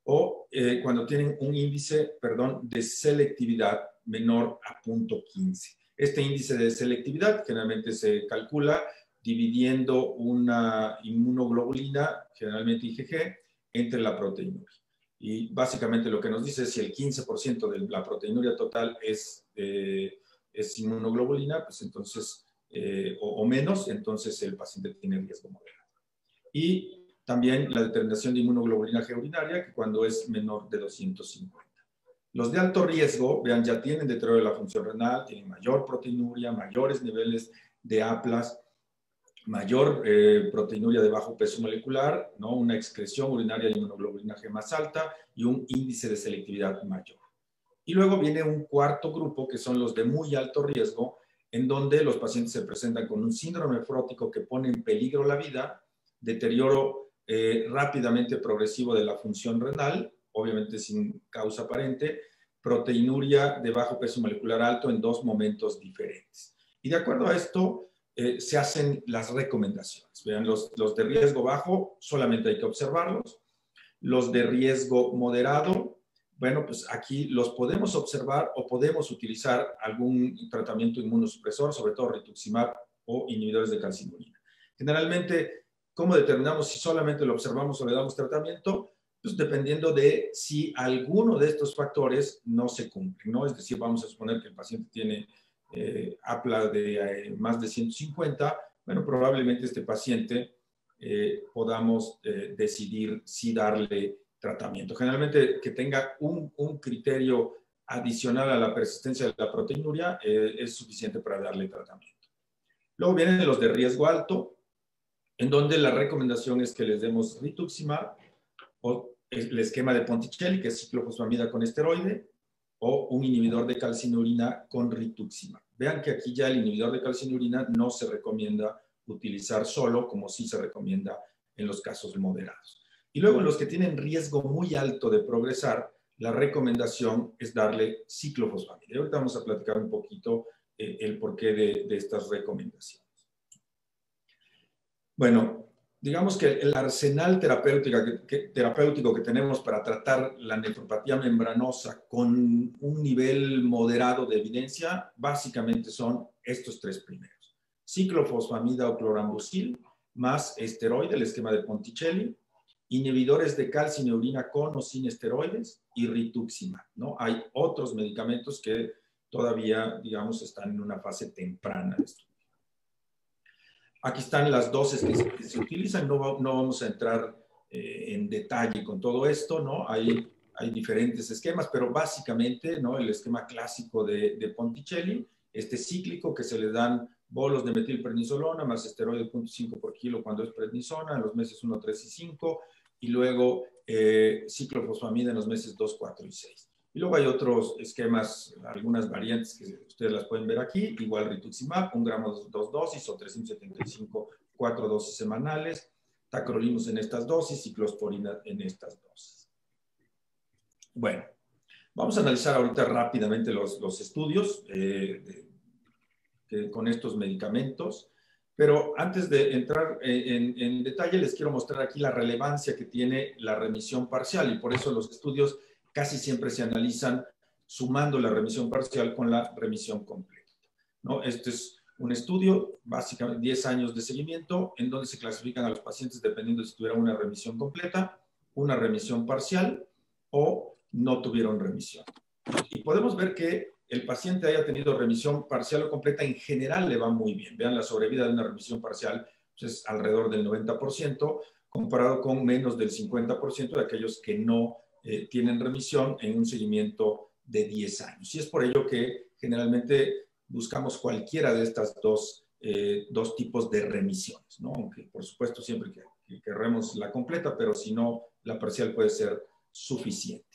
o cuando tienen un índice, de selectividad menor a 0.15. Este índice de selectividad generalmente se calcula dividiendo una inmunoglobulina, generalmente IgG, entre la proteinuria. Y básicamente lo que nos dice es si el 15% de la proteinuria total es inmunoglobulina, pues entonces, o menos, entonces el paciente tiene riesgo moderado. Y también la determinación de inmunoglobulina G urinaria, que cuando es menor de 250. Los de alto riesgo, vean, ya tienen deterioro de la función renal, tienen mayor proteinuria, mayores niveles de APLAS, mayor proteinuria de bajo peso molecular, ¿no? Una excreción urinaria de inmunoglobulina G más alta y un índice de selectividad mayor. Y luego viene un cuarto grupo, que son los de muy alto riesgo, en donde los pacientes se presentan con un síndrome nefrótico que pone en peligro la vida, deterioro rápidamente progresivo de la función renal, obviamente sin causa aparente, proteinuria de bajo peso molecular alto en 2 momentos diferentes. Y de acuerdo a esto, se hacen las recomendaciones. Vean, los de riesgo bajo solamente hay que observarlos. Los de riesgo moderado, bueno, pues aquí los podemos observar o podemos utilizar algún tratamiento inmunosupresor, sobre todo rituximab o inhibidores de calcinurina. Generalmente, ¿cómo determinamos si solamente lo observamos o le damos tratamiento? Pues dependiendo de si alguno de estos factores no se cumple, ¿no? Es decir, vamos a suponer que el paciente tiene APLA de más de 150, bueno, probablemente este paciente podamos decidir si darle tratamiento. Generalmente que tenga un criterio adicional a la persistencia de la proteinuria es suficiente para darle tratamiento. Luego vienen los de riesgo alto, en donde la recomendación es que les demos rituximab o el esquema de Ponticelli, que es ciclofosfamida con esteroide, o un inhibidor de calcinurina con rituximab. Vean que aquí ya el inhibidor de calcinurina no se recomienda utilizar solo, como sí se recomienda en los casos moderados. Y luego en los que tienen riesgo muy alto de progresar, la recomendación es darle ciclofosfamida. Y ahorita vamos a platicar un poquito el porqué de estas recomendaciones. Bueno, digamos que el arsenal terapéutico que tenemos para tratar la nefropatía membranosa con un nivel moderado de evidencia, básicamente son estos tres primeros. Ciclofosfamida o clorambucil, más esteroide, el esquema de Ponticelli, inhibidores de calcineurina con o sin esteroides y rituximab, ¿no? Hay otros medicamentos que todavía, digamos, están en una fase temprana de estudio. Aquí están las dosis que se utilizan, no vamos a entrar en detalle con todo esto, ¿no? Hay diferentes esquemas, pero básicamente, ¿no? El esquema clásico de Ponticelli, este cíclico que se le dan bolos de metilprednisolona más esteroide 0.5 por kilo cuando es prednisona en los meses 1, 3 y 5, y luego ciclofosfamida en los meses 2, 4 y 6. Y luego hay otros esquemas, algunas variantes que ustedes las pueden ver aquí, igual rituximab, 1 gramo 2 dosis o 375, 4 dosis semanales, tacrolimus en estas dosis, ciclosporina en estas dosis. Bueno, vamos a analizar ahorita rápidamente los estudios con estos medicamentos, pero antes de entrar en detalle les quiero mostrar aquí la relevancia que tiene la remisión parcial y por eso los estudios casi siempre se analizan sumando la remisión parcial con la remisión completa, ¿no? Este es un estudio, básicamente 10 años de seguimiento, en donde se clasifican a los pacientes dependiendo de si tuvieron una remisión completa, una remisión parcial o no tuvieron remisión. Y podemos ver que el paciente haya tenido remisión parcial o completa, en general le va muy bien. Vean, la sobrevida de una remisión parcial pues, es alrededor del 90%, comparado con menos del 50% de aquellos que no tienen remisión en un seguimiento de 10 años. Y es por ello que generalmente buscamos cualquiera de estas dos tipos de remisiones, ¿no? Aunque por supuesto siempre que querremos la completa, pero si no, la parcial puede ser suficiente.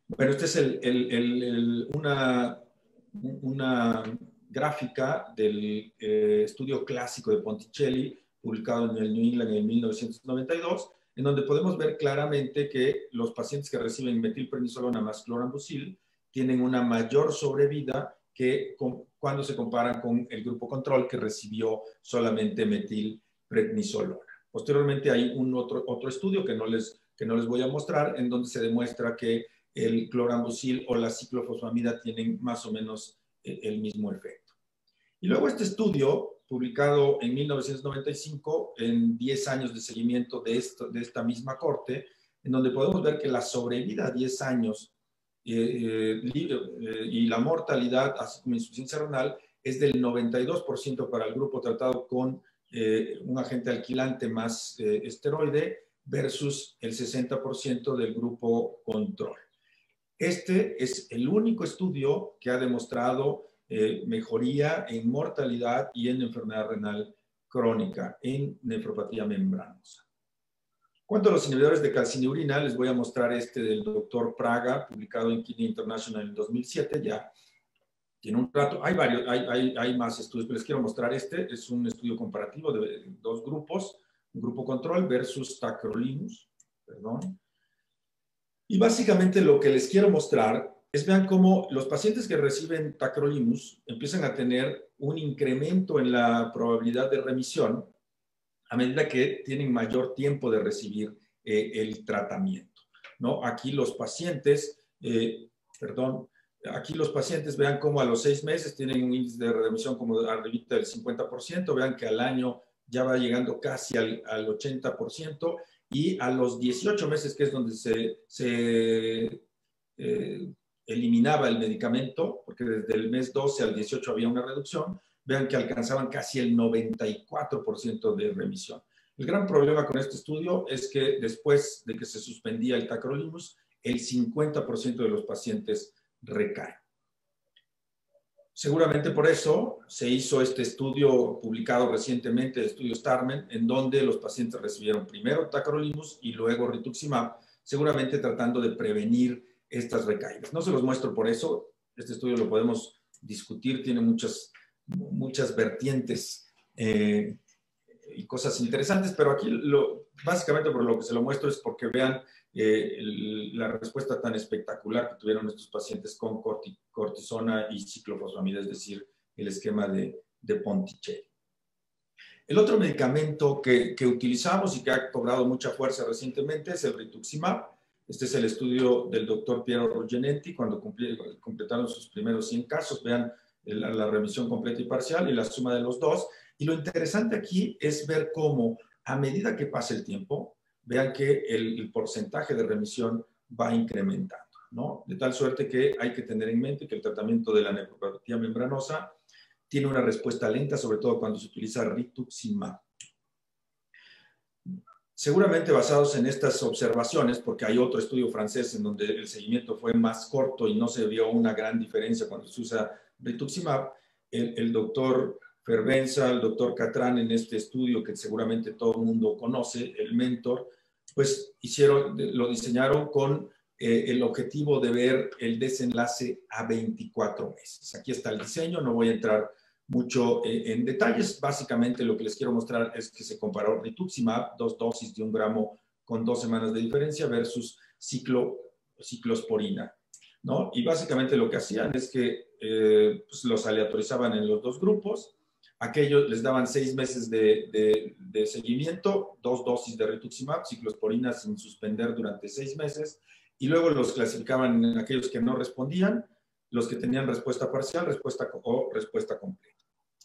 Bueno, esta es una gráfica del estudio clásico de Ponticelli, publicado en el New England en 1992, en donde podemos ver claramente que los pacientes que reciben metilprednisolona más clorambucil tienen una mayor sobrevida que cuando se comparan con el grupo control que recibió solamente metilprednisolona. Posteriormente hay otro estudio que no les voy a mostrar, en donde se demuestra que el clorambucil o la ciclofosfamida tienen más o menos el mismo efecto. Y luego este estudio, publicado en 1995, en 10 años de seguimiento de esta misma corte, en donde podemos ver que la sobrevida a 10 años y la mortalidad, así como insuficiencia renal, es del 92% para el grupo tratado con un agente alquilante más esteroide versus el 60% del grupo control. Este es el único estudio que ha demostrado mejoría en mortalidad y en enfermedad renal crónica en nefropatía membranosa. Cuanto a los inhibidores de calcineurina, les voy a mostrar este del doctor Praga, publicado en Kidney International en 2007, ya tiene un rato. Hay varios, hay más estudios, pero les quiero mostrar este. Es un estudio comparativo de dos grupos, un grupo control versus tacrolimus, perdón. Y básicamente lo que les quiero mostrar es, vean cómo los pacientes que reciben tacrolimus empiezan a tener un incremento en la probabilidad de remisión a medida que tienen mayor tiempo de recibir el tratamiento, ¿no? Aquí los pacientes, aquí los pacientes vean cómo a los 6 meses tienen un índice de remisión como arribita del 50%, vean que al año ya va llegando casi al 80%, y a los 18 meses, que es donde se eliminaba el medicamento, porque desde el mes 12 al 18 había una reducción, vean que alcanzaban casi el 94% de remisión. El gran problema con este estudio es que después de que se suspendía el tacrolimus, el 50% de los pacientes recaen. Seguramente por eso se hizo este estudio publicado recientemente, el estudio Starman, en donde los pacientes recibieron primero tacrolimus y luego rituximab, seguramente tratando de prevenir estas recaídas. No se los muestro por eso, este estudio lo podemos discutir, tiene muchas vertientes y cosas interesantes, pero aquí básicamente por lo que se lo muestro es porque vean la respuesta tan espectacular que tuvieron estos pacientes con cortisona y ciclofosfamida, es decir, el esquema de Ponticelli. El otro medicamento que utilizamos y que ha cobrado mucha fuerza recientemente es el rituximab. Este es el estudio del doctor Piero Ruggenetti cuando completaron sus primeros 100 casos. Vean la remisión completa y parcial y la suma de los dos. Y lo interesante aquí es ver cómo, a medida que pasa el tiempo, vean que el porcentaje de remisión va incrementando, ¿no? De tal suerte que hay que tener en mente que el tratamiento de la nefropatía membranosa tiene una respuesta lenta, sobre todo cuando se utiliza rituximab. Seguramente basados en estas observaciones, porque hay otro estudio francés en donde el seguimiento fue más corto y no se vio una gran diferencia cuando se usa rituximab, el doctor Fervenza, el doctor Catrán en este estudio que seguramente todo el mundo conoce, el Mentor, pues lo diseñaron con el objetivo de ver el desenlace a 24 meses. Aquí está el diseño, no voy a entrar mucho en detalles. Básicamente lo que les quiero mostrar es que se comparó rituximab, 2 dosis de 1 gramo con 2 semanas de diferencia versus ciclosporina, ¿no? Y básicamente lo que hacían es que pues los aleatorizaban en los 2 grupos. Aquellos les daban 6 meses de seguimiento, 2 dosis de rituximab, ciclosporina sin suspender durante 6 meses, y luego los clasificaban en aquellos que no respondían, los que tenían respuesta parcial, respuesta completa.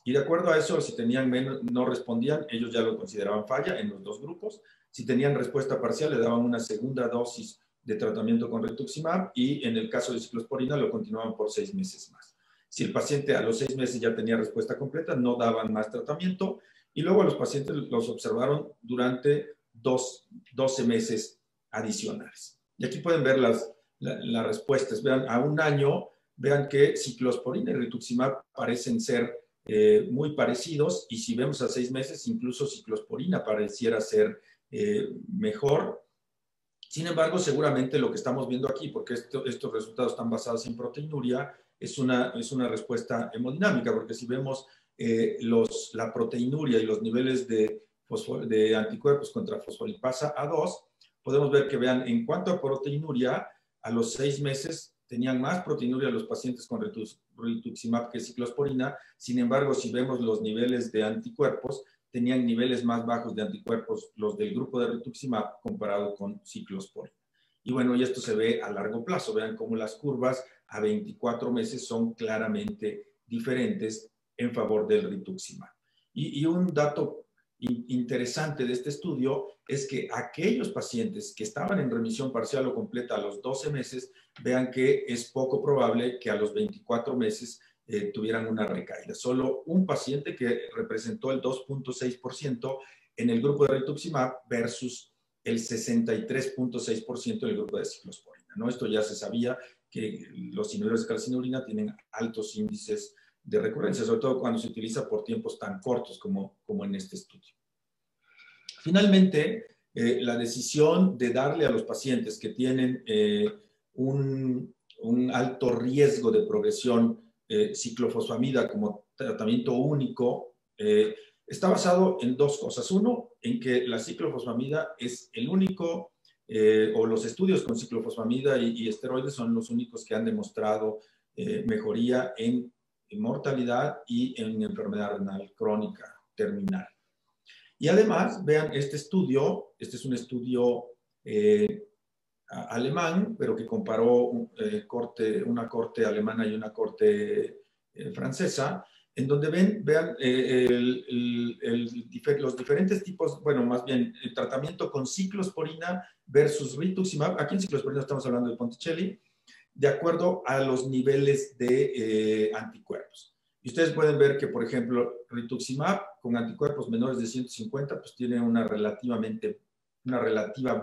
Y de acuerdo a eso, si tenían no respondían, ellos ya lo consideraban falla en los 2 grupos. Si tenían respuesta parcial, le daban una segunda dosis de tratamiento con rituximab y en el caso de ciclosporina lo continuaban por 6 meses más. Si el paciente a los 6 meses ya tenía respuesta completa, no daban más tratamiento y luego a los pacientes los observaron durante 12 meses adicionales. Y aquí pueden ver las respuestas. Vean, a 1 año, vean que ciclosporina y rituximab parecen ser muy parecidos y si vemos a 6 meses, incluso ciclosporina pareciera ser mejor. Sin embargo, seguramente lo que estamos viendo aquí, porque estos resultados están basados en proteinuria, es una respuesta hemodinámica, porque si vemos la proteinuria y los niveles de anticuerpos contra fosfolipasa A2, podemos ver que vean, en cuanto a proteinuria, a los 6 meses tenían más proteinuria los pacientes con rituximab que ciclosporina. Sin embargo, si vemos los niveles de anticuerpos, tenían niveles más bajos de anticuerpos los del grupo de rituximab comparado con ciclosporina. Y bueno, y esto se ve a largo plazo. Vean cómo las curvas a 24 meses son claramente diferentes en favor del rituximab. Y un dato interesante de este estudio es que aquellos pacientes que estaban en remisión parcial o completa a los 12 meses, vean que es poco probable que a los 24 meses tuvieran una recaída. Solo un paciente que representó el 2.6% en el grupo de rituximab versus el 63.6% en el grupo de ciclosporina, ¿no? Esto ya se sabía que los inhibidores de calcinurina tienen altos índices de recurrencia, sobre todo cuando se utiliza por tiempos tan cortos como en este estudio. Finalmente, la decisión de darle a los pacientes que tienen un alto riesgo de progresión ciclofosfamida como tratamiento único está basado en 2 cosas. Uno, en que la ciclofosfamida es el único, o los estudios con ciclofosfamida y esteroides son los únicos que han demostrado mejoría en mortalidad y en enfermedad renal crónica terminal. Y además, vean este estudio, este es un estudio alemán, pero que comparó una corte alemana y una corte francesa, en donde vean los diferentes tipos, bueno, más bien el tratamiento con ciclosporina versus rituximab. Aquí en ciclosporina estamos hablando de Ponticelli, de acuerdo a los niveles de anticuerpos. Y ustedes pueden ver que, por ejemplo, rituximab con anticuerpos menores de 150, pues tiene una relativa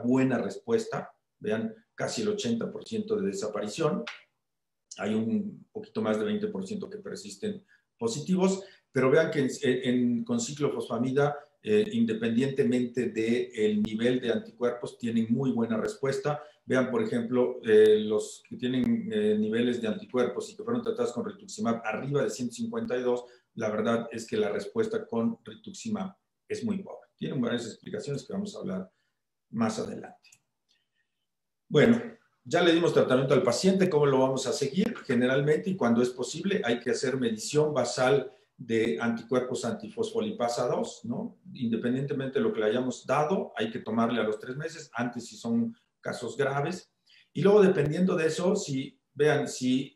buena respuesta. Vean, casi el 80% de desaparición. Hay un poquito más de 20% que persisten positivos, pero vean que con ciclofosfamida, independientemente del nivel de anticuerpos, tienen muy buena respuesta. Vean, por ejemplo, los que tienen niveles de anticuerpos y que fueron tratados con rituximab arriba de 152, la verdad es que la respuesta con rituximab es muy pobre. Tienen varias explicaciones que vamos a hablar más adelante. Bueno, ya le dimos tratamiento al paciente. ¿Cómo lo vamos a seguir? Generalmente, y cuando es posible, hay que hacer medición basal de anticuerpos antifosfolipasa 2, ¿no? Independientemente de lo que le hayamos dado, hay que tomarle a los 3 meses, antes si son casos graves. Y luego, dependiendo de eso, si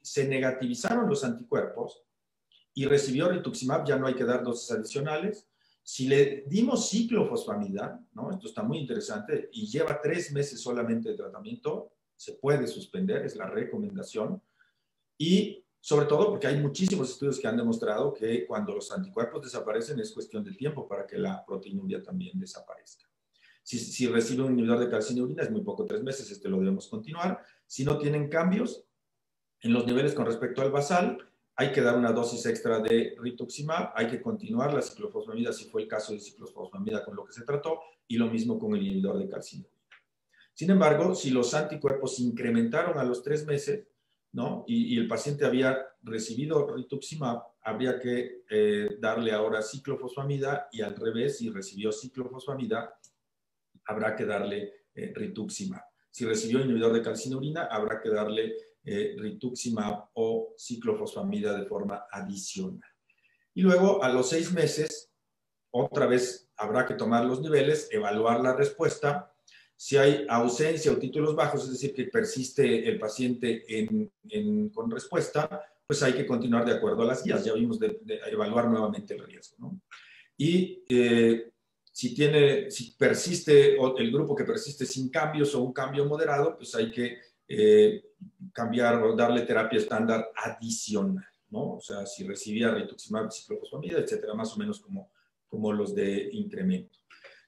se negativizaron los anticuerpos y recibió rituximab, ya no hay que dar dosis adicionales. Si le dimos ciclofosfamida, ¿no? Esto está muy interesante, y lleva 3 meses solamente de tratamiento, se puede suspender, es la recomendación. Y sobre todo porque hay muchísimos estudios que han demostrado que cuando los anticuerpos desaparecen es cuestión de tiempo para que la proteinuria también desaparezca. Si recibe un inhibidor de calcineurina es muy poco, 3 meses, lo debemos continuar. Si no tienen cambios en los niveles con respecto al basal, hay que dar una dosis extra de rituximab, hay que continuar la ciclofosfamida si fue el caso de ciclofosfamida con lo que se trató, y lo mismo con el inhibidor de calcineurina. Sin embargo, si los anticuerpos se incrementaron a los 3 meses, ¿no? Y el paciente había recibido rituximab, habría que darle ahora ciclofosfamida, y al revés, si recibió ciclofosfamida, habrá que darle rituximab. Si recibió inhibidor de calcineurina, habrá que darle rituximab o ciclofosfamida de forma adicional. Y luego, a los 6 meses, otra vez habrá que tomar los niveles, evaluar la respuesta. Si hay ausencia o títulos bajos, es decir, que persiste el paciente con respuesta, pues hay que continuar de acuerdo a las guías. Ya vimos de evaluar nuevamente el riesgo, ¿no? Y si persiste el grupo que persiste sin cambios o un cambio moderado, pues hay que cambiar o darle terapia estándar adicional, ¿no? O sea, si recibía rituximab, ciclofosfamida, etcétera, más o menos como los de incremento.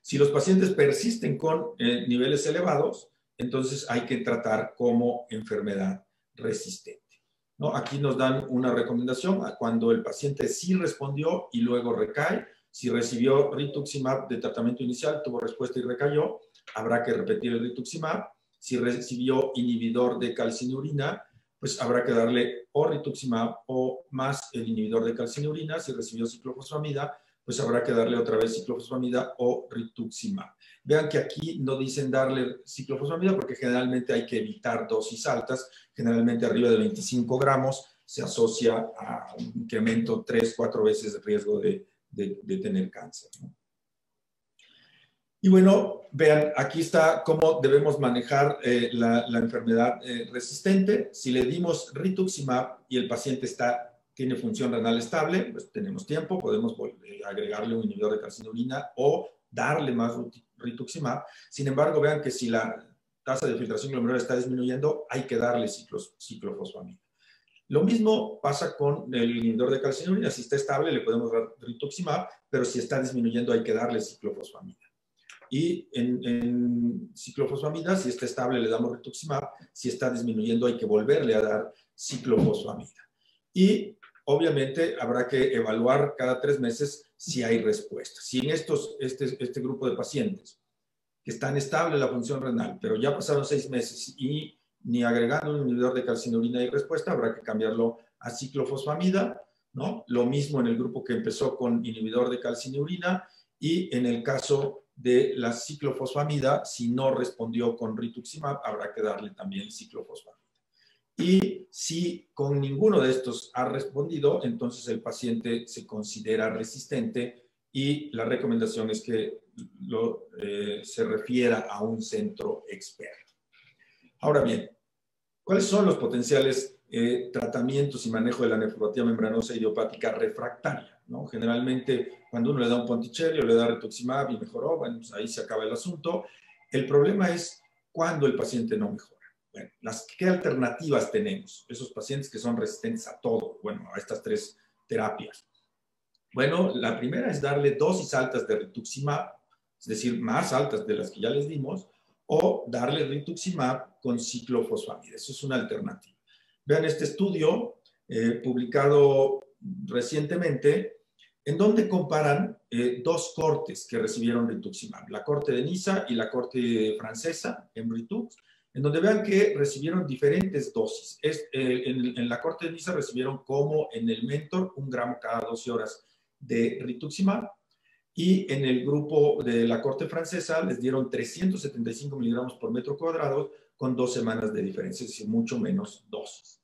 Si los pacientes persisten con niveles elevados, entonces hay que tratar como enfermedad resistente, ¿no? Aquí nos dan una recomendación cuando el paciente sí respondió y luego recae. Si recibió rituximab de tratamiento inicial, tuvo respuesta y recayó, habrá que repetir el rituximab. Si recibió inhibidor de calcineurina, pues habrá que darle o rituximab o más el inhibidor de calcineurina. Si recibió ciclofosfamida, pues habrá que darle otra vez ciclofosfamida o rituximab. Vean que aquí no dicen darle ciclofosfamida porque generalmente hay que evitar dosis altas. Generalmente arriba de 25 gramos se asocia a un incremento 3-4 veces de riesgo de tener cáncer, ¿no? Y bueno, vean, aquí está cómo debemos manejar la enfermedad resistente. Si le dimos rituximab y el paciente tiene función renal estable, pues tenemos tiempo, podemos agregarle un inhibidor de calcineurina o darle más rituximab. Sin embargo, vean que si la tasa de filtración glomerular está disminuyendo, hay que darle ciclofosfamida. Lo mismo pasa con el inhibidor de calcineurina. Si está estable, le podemos dar rituximab, pero si está disminuyendo, hay que darle ciclofosfamida. Y en ciclofosfamida, si está estable, le damos rituximab. Si está disminuyendo, hay que volverle a dar ciclofosfamida. Y obviamente habrá que evaluar cada 3 meses si hay respuesta. Si en este grupo de pacientes que están estable la función renal, pero ya pasaron 6 meses y ni agregando un inhibidor de calcineurina hay respuesta, habrá que cambiarlo a ciclofosfamida, ¿no? Lo mismo en el grupo que empezó con inhibidor de calcineurina, y en el caso de la ciclofosfamida, si no respondió con rituximab, habrá que darle también ciclofosfamida. Y si con ninguno de estos ha respondido, entonces el paciente se considera resistente y la recomendación es que se refiera a un centro experto. Ahora bien, ¿cuáles son los potenciales tratamientos y manejo de la nefropatía membranosa idiopática refractaria, ¿no? Generalmente, cuando uno le da un ponticelio, le da rituximab y mejoró, bueno, pues ahí se acaba el asunto. El problema es cuando el paciente no mejora. Bueno, ¿qué alternativas tenemos? Esos pacientes que son resistentes a todo, bueno, a estas 3 terapias. Bueno, la primera es darle dosis altas de rituximab, es decir, más altas de las que ya les dimos, o darle rituximab con ciclofosfamida. Eso es una alternativa. Vean este estudio publicado recientemente, en donde comparan dos cortes que recibieron rituximab, la corte de Niza y la corte francesa en Ritux, en donde vean que recibieron diferentes dosis. En la corte de Niza recibieron, como en el Mentor, 1 gramo cada 12 horas de rituximab, y en el grupo de la corte francesa les dieron 375 miligramos por metro cuadrado con 2 semanas de diferencia, es decir, mucho menos dosis.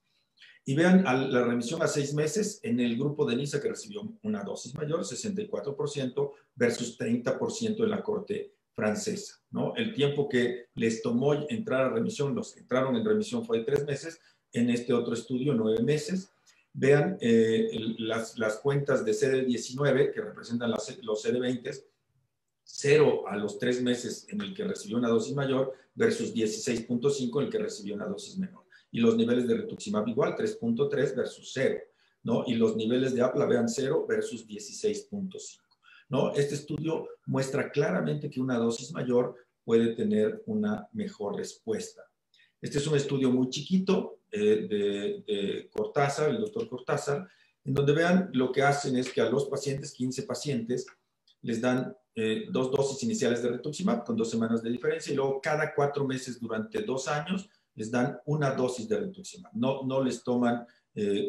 Y vean la remisión a 6 meses en el grupo de Niza, que recibió una dosis mayor, 64% versus 30% en la corte francesa, ¿no? El tiempo que les tomó entrar a remisión, los que entraron en remisión fue de 3 meses, en este otro estudio 9 meses. Vean las cuentas de CD19, que representan los CD20, 0 a los 3 meses en el que recibió una dosis mayor versus 16.5 en el que recibió una dosis menor. Y los niveles de rituximab igual, 3.3 versus 0, ¿no? Y los niveles de APLA, vean, 0 versus 16.5, ¿no? Este estudio muestra claramente que una dosis mayor puede tener una mejor respuesta. Este es un estudio muy chiquito de Cortázar, el doctor Cortázar, en donde vean lo que hacen es que a los pacientes, 15 pacientes, les dan 2 dosis iniciales de rituximab con 2 semanas de diferencia, y luego cada 4 meses durante 2 años les dan una dosis de rituximab. No les toman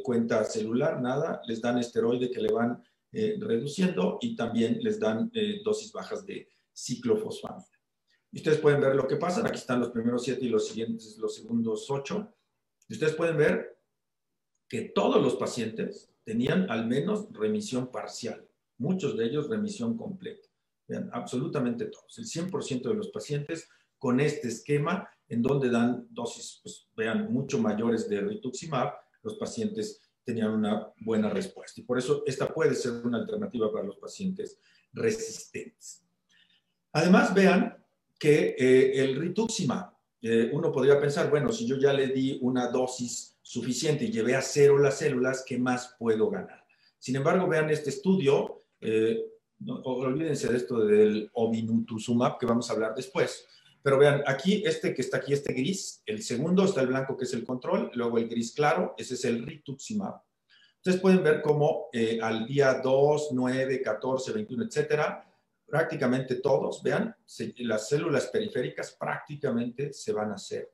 cuenta celular, nada, les dan esteroide que le van reduciendo, y también les dan dosis bajas de ciclofosfamida. Y ustedes pueden ver lo que pasa. Aquí están los primeros 7 y los siguientes, los segundos 8. Y ustedes pueden ver que todos los pacientes tenían al menos remisión parcial. Muchos de ellos remisión completa. Vean, absolutamente todos. El 100% de los pacientes con este esquema, en donde dan dosis, pues, vean, mucho mayores de rituximab, los pacientes tenían una buena respuesta. Y por eso esta puede ser una alternativa para los pacientes resistentes. Además, vean que el rituximab, uno podría pensar, bueno, si yo ya le di una dosis suficiente y llevé a 0 las células, ¿qué más puedo ganar? Sin embargo, vean este estudio, no, olvídense de esto del obinutuzumab, que vamos a hablar después, pero vean, aquí este que está aquí, este gris, el segundo, está el blanco, que es el control, luego el gris claro, ese es el rituximab. Ustedes pueden ver cómo al día 2, 9, 14, 21, etcétera, prácticamente todos, vean, las células periféricas prácticamente se van a cero.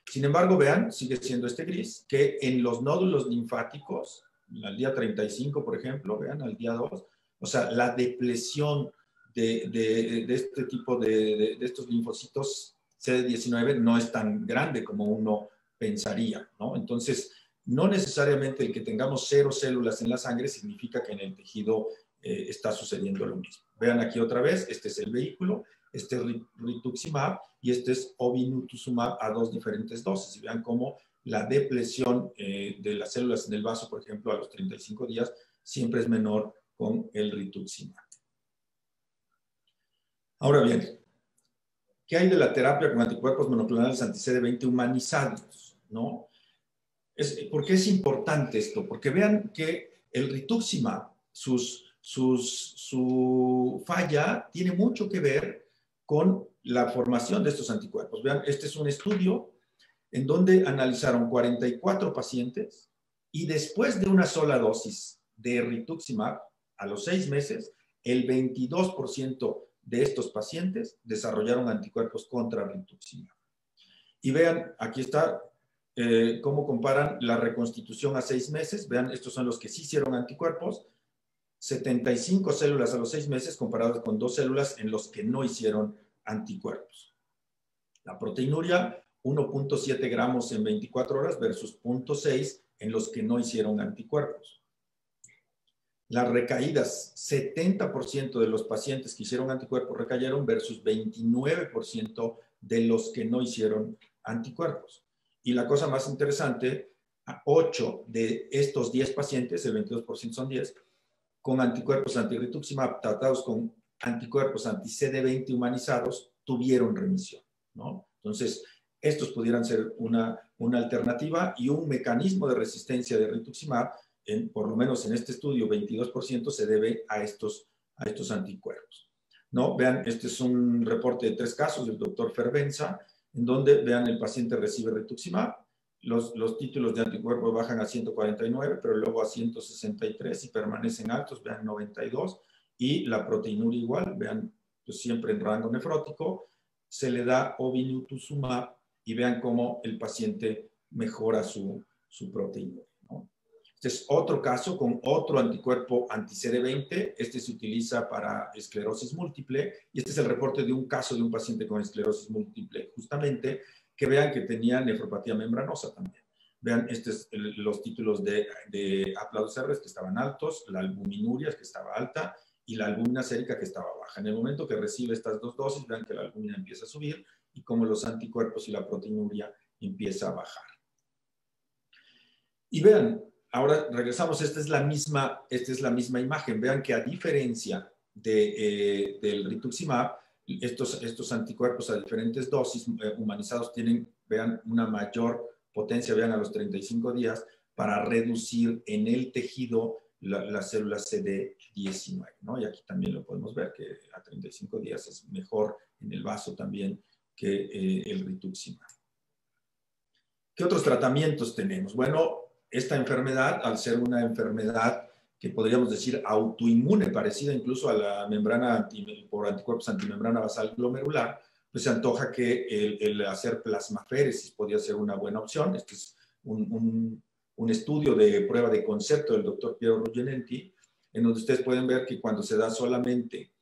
Sin embargo, vean, sigue siendo este gris, que en los nódulos linfáticos, al día 35, por ejemplo, vean, al día 2, o sea, la depresión de este tipo de estos linfocitos CD19 no es tan grande como uno pensaría, ¿no? Entonces, no necesariamente el que tengamos 0 células en la sangre significa que en el tejido está sucediendo lo mismo. Vean aquí otra vez, este es el vehículo, este es rituximab y este es obinutuzumab a 2 diferentes dosis. Y vean cómo la depresión de las células en el vaso, por ejemplo, a los 35 días, siempre es menor con el rituximab. Ahora bien, ¿qué hay de la terapia con anticuerpos monoclonales anti-CD20 humanizados? ¿No? ¿Por qué es importante esto? Porque vean que el rituximab, su falla tiene mucho que ver con la formación de estos anticuerpos. Vean, este es un estudio en donde analizaron 44 pacientes y después de una sola dosis de rituximab, a los 6 meses, el 22% de estos pacientes desarrollaron anticuerpos contra rituximab. Y vean, aquí está cómo comparan la reconstitución a 6 meses. Vean, estos son los que sí hicieron anticuerpos. 75 células a los 6 meses comparadas con 2 células en los que no hicieron anticuerpos. La proteinuria, 1.7 gramos en 24 horas versus 0.6 en los que no hicieron anticuerpos. Las recaídas, 70% de los pacientes que hicieron anticuerpos recayeron versus 29% de los que no hicieron anticuerpos. Y la cosa más interesante, 8 de estos 10 pacientes, el 22% son 10, con anticuerpos anti-rituximab tratados con anticuerpos anti-CD20 humanizados, tuvieron remisión, ¿no? Entonces, estos pudieran ser una alternativa y un mecanismo de resistencia de rituximab por lo menos en este estudio, 22% se debe a estos anticuerpos. ¿No? Vean, este es un reporte de 3 casos del doctor Fervenza, en donde, vean, el paciente recibe rituximab, los títulos de anticuerpos bajan a 149, pero luego a 163 y permanecen altos, vean, 92, y la proteinuria igual, vean, pues siempre en rango nefrótico, se le da obinutuzumab y vean cómo el paciente mejora su proteinuria, ¿no? Este es otro caso con otro anticuerpo anti-CD20. Este se utiliza para esclerosis múltiple y este es el reporte de un caso de un paciente con esclerosis múltiple, justamente, que vean que tenía nefropatía membranosa también. Vean, los títulos de aplausos que estaban altos, la albuminuria que estaba alta y la albúmina sérica que estaba baja. En el momento que recibe estas 2 dosis, vean que la albúmina empieza a subir y como los anticuerpos y la proteinuria empieza a bajar. Y vean, ahora regresamos, esta es la misma imagen. Vean que a diferencia del rituximab, estos anticuerpos a diferentes dosis humanizados tienen, vean, una mayor potencia, vean, a los 35 días para reducir en el tejido las células CD19, ¿no? Y aquí también lo podemos ver que a 35 días es mejor en el vaso también que el rituximab. ¿Qué otros tratamientos tenemos? Bueno, esta enfermedad, al ser una enfermedad que podríamos decir autoinmune, parecida incluso a la membrana por anticuerpos antimembrana basal glomerular, pues se antoja que el hacer plasmaféresis podría ser una buena opción. Este es un estudio de prueba de concepto del doctor Piero Ruggianenti, en donde ustedes pueden ver que cuando se da solamente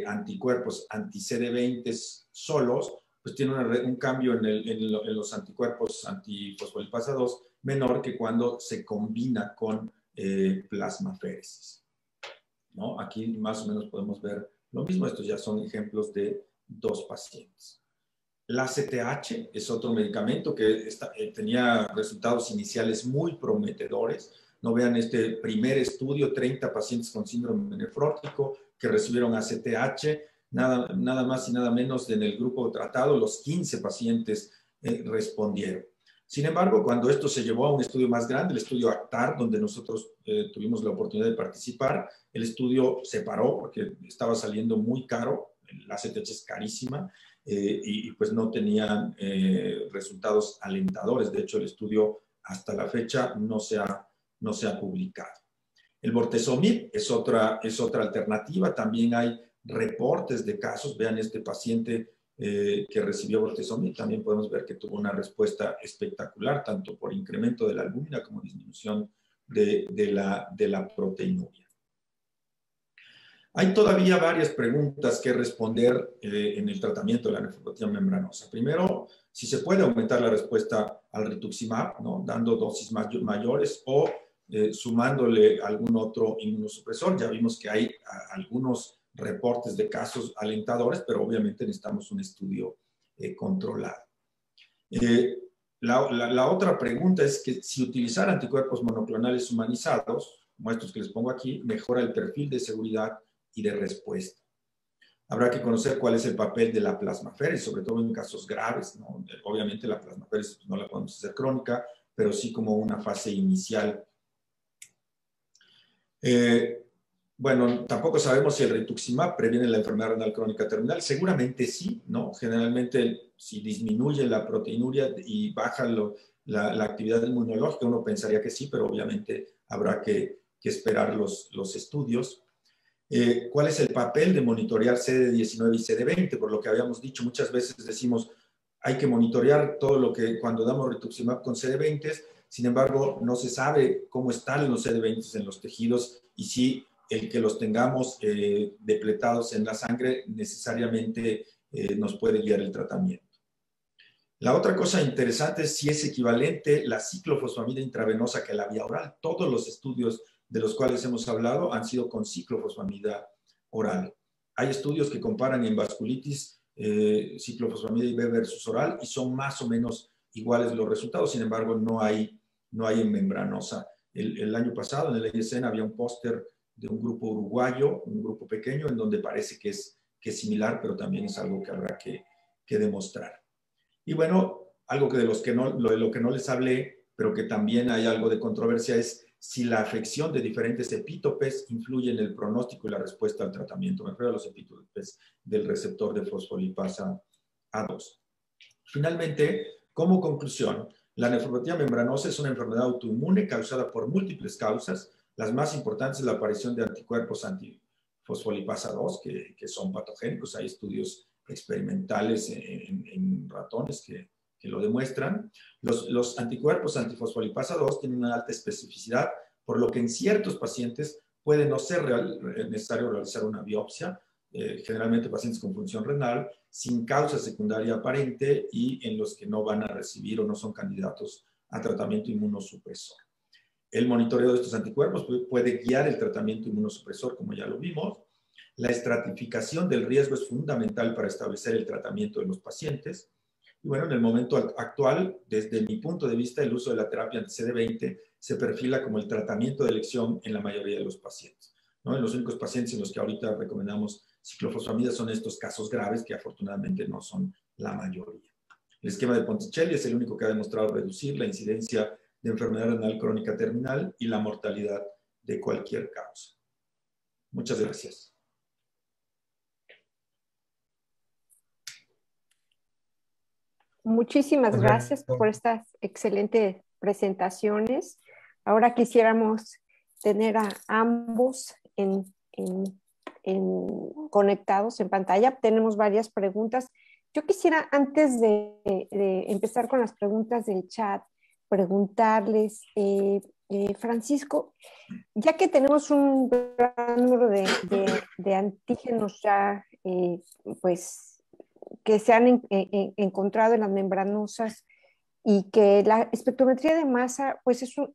anticuerpos anti-CD20 solos, pues tiene un cambio en los anticuerpos antifosfolipasa 2 menor que cuando se combina con plasmaféresis, ¿no? Aquí más o menos podemos ver lo mismo. Estos ya son ejemplos de 2 pacientes. La CTH es otro medicamento que tenía resultados iniciales muy prometedores. No vean este primer estudio, 30 pacientes con síndrome nefrótico que recibieron ACTH, nada más y nada menos en el grupo tratado, los 15 pacientes respondieron. Sin embargo, cuando esto se llevó a un estudio más grande, el estudio ACTAR, donde nosotros tuvimos la oportunidad de participar, el estudio se paró porque estaba saliendo muy caro, la ACTH es carísima, y pues no tenían resultados alentadores. De hecho, el estudio hasta la fecha no se ha publicado. El bortezomib es otra alternativa. También hay reportes de casos. Vean este paciente que recibió bortezomib. También podemos ver que tuvo una respuesta espectacular, tanto por incremento de la albúmina como disminución de la proteinuria. Hay todavía varias preguntas que responder en el tratamiento de la nefropatía membranosa. Primero, si se puede aumentar la respuesta al rituximab, ¿no? Dando dosis mayores o sumándole algún otro inmunosupresor. Ya vimos que hay algunos reportes de casos alentadores, pero obviamente necesitamos un estudio controlado. La otra pregunta es que si utilizar anticuerpos monoclonales humanizados, como estos que les pongo aquí, mejora el perfil de seguridad y de respuesta. Habrá que conocer cuál es el papel de la plasmaféresis, sobre todo en casos graves, ¿no? Obviamente la plasmaféresis no la podemos hacer crónica, pero sí como una fase inicial. Bueno, tampoco sabemos si el rituximab previene la enfermedad renal crónica terminal. Seguramente sí, ¿no? Generalmente, si disminuye la proteinuria y baja la actividad inmunológica, uno pensaría que sí, pero obviamente habrá que esperar los estudios. ¿Cuál es el papel de monitorear CD19 y CD20? Por lo que habíamos dicho, muchas veces decimos, hay que monitorear todo lo que cuando damos rituximab con CD20, sin embargo, no se sabe cómo están los CD20 en los tejidos y si el que los tengamos depletados en la sangre necesariamente nos puede guiar el tratamiento. La otra cosa interesante es si es equivalente la ciclofosfamida intravenosa que la vía oral. Todos los estudios de los cuales hemos hablado han sido con ciclofosfamida oral. Hay estudios que comparan en vasculitis ciclofosfamida IV versus oral y son más o menos iguales los resultados, sin embargo no hay en membranosa. El año pasado en el ISN había un póster de un grupo uruguayo, un grupo pequeño, en donde parece que es similar, pero también es algo que habrá que demostrar. Y bueno, algo que de lo que no les hablé, pero que también hay algo de controversia, es si la afección de diferentes epítopes influye en el pronóstico y la respuesta al tratamiento. Me refiero a los epítopes del receptor de fosfolipasa A2. Finalmente, como conclusión, la nefropatía membranosa es una enfermedad autoinmune causada por múltiples causas. Las más importantes es la aparición de anticuerpos antifosfolipasa 2, que son patogénicos. Hay estudios experimentales en ratones que lo demuestran. Los anticuerpos antifosfolipasa 2 tienen una alta especificidad, por lo que en ciertos pacientes puede no ser necesario realizar una biopsia, generalmente pacientes con función renal, sin causa secundaria aparente y en los que no van a recibir o no son candidatos a tratamiento inmunosupresor. El monitoreo de estos anticuerpos puede guiar el tratamiento inmunosupresor, como ya lo vimos. La estratificación del riesgo es fundamental para establecer el tratamiento de los pacientes. Y bueno, en el momento actual, desde mi punto de vista, el uso de la terapia anti-CD20 se perfila como el tratamiento de elección en la mayoría de los pacientes, ¿no? En los únicos pacientes en los que ahorita recomendamos ciclofosfamida son estos casos graves, que afortunadamente no son la mayoría. El esquema de Ponticelli es el único que ha demostrado reducir la incidencia de enfermedad renal crónica terminal y la mortalidad de cualquier causa. Muchas gracias. Muchísimas gracias por estas excelentes presentaciones. Ahora quisiéramos tener a ambos conectados en pantalla. Tenemos varias preguntas. Yo quisiera, antes de empezar con las preguntas del chat, preguntarles, Francisco, ya que tenemos un gran número de antígenos ya, pues, que se han encontrado en las membranosas y que la espectrometría de masa pues es un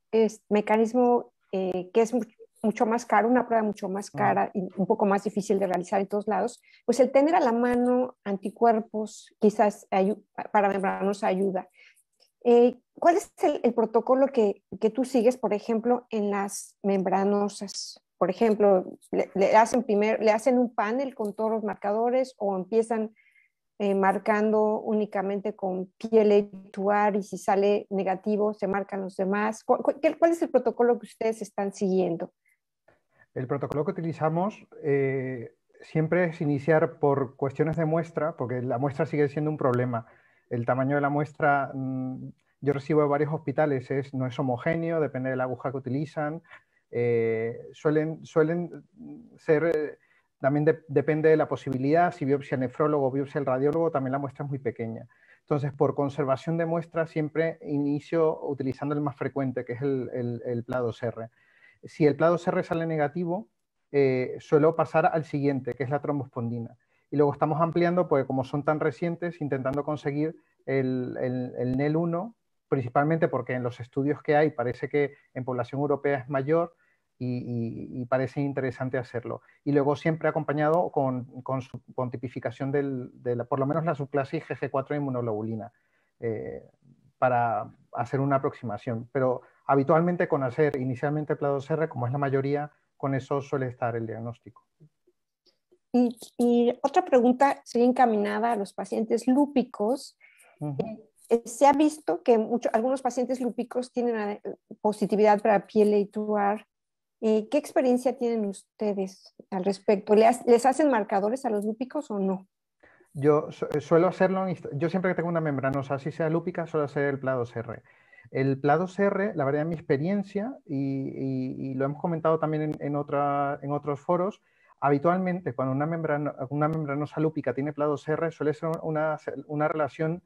mecanismo que es mucho más caro, una prueba mucho más cara y un poco más difícil de realizar en todos lados, pues el tener a la mano anticuerpos quizás para membranosa ayuda. ¿Cuál es el protocolo que tú sigues, por ejemplo, en las membranosas? Por ejemplo, le hacen un panel con todos los marcadores o empiezan marcando únicamente con PLA2R y si sale negativo se marcan los demás. ¿Cuál es el protocolo que ustedes están siguiendo? El protocolo que utilizamos siempre es iniciar por cuestiones de muestra, porque la muestra sigue siendo un problema. El tamaño de la muestra, yo recibo de varios hospitales, no es homogéneo, depende de la aguja que utilizan. Suelen ser... También depende de la posibilidad, si biopsia el nefrólogo o biopsia el radiólogo, también la muestra es muy pequeña. Entonces, por conservación de muestra, siempre inicio utilizando el más frecuente, que es el PLA2R. Si el PLA2R sale negativo, suelo pasar al siguiente, que es la trombospondina. Y luego estamos ampliando, pues como son tan recientes, intentando conseguir el NEL1, principalmente porque en los estudios que hay parece que en población europea es mayor, y parece interesante hacerlo. Y luego siempre acompañado con tipificación por lo menos la subclase IgG4 de inmunoglobulina, para hacer una aproximación. Pero habitualmente con hacer inicialmente PLA2R, como es la mayoría, con eso suele estar el diagnóstico. Y otra pregunta sería encaminada a los pacientes lúpicos. Se ha visto que algunos pacientes lúpicos tienen positividad para PLA2R. ¿Qué experiencia tienen ustedes al respecto? ¿Les hacen marcadores a los lúpicos o no? Yo suelo hacerlo, yo siempre que tengo una membranosa, así sea lúpica, suelo hacer el PLA2R. El PLA2R, la verdad, en mi experiencia, y lo hemos comentado también en otros foros, habitualmente cuando una membranosa lúpica tiene PLA2R suele ser una relación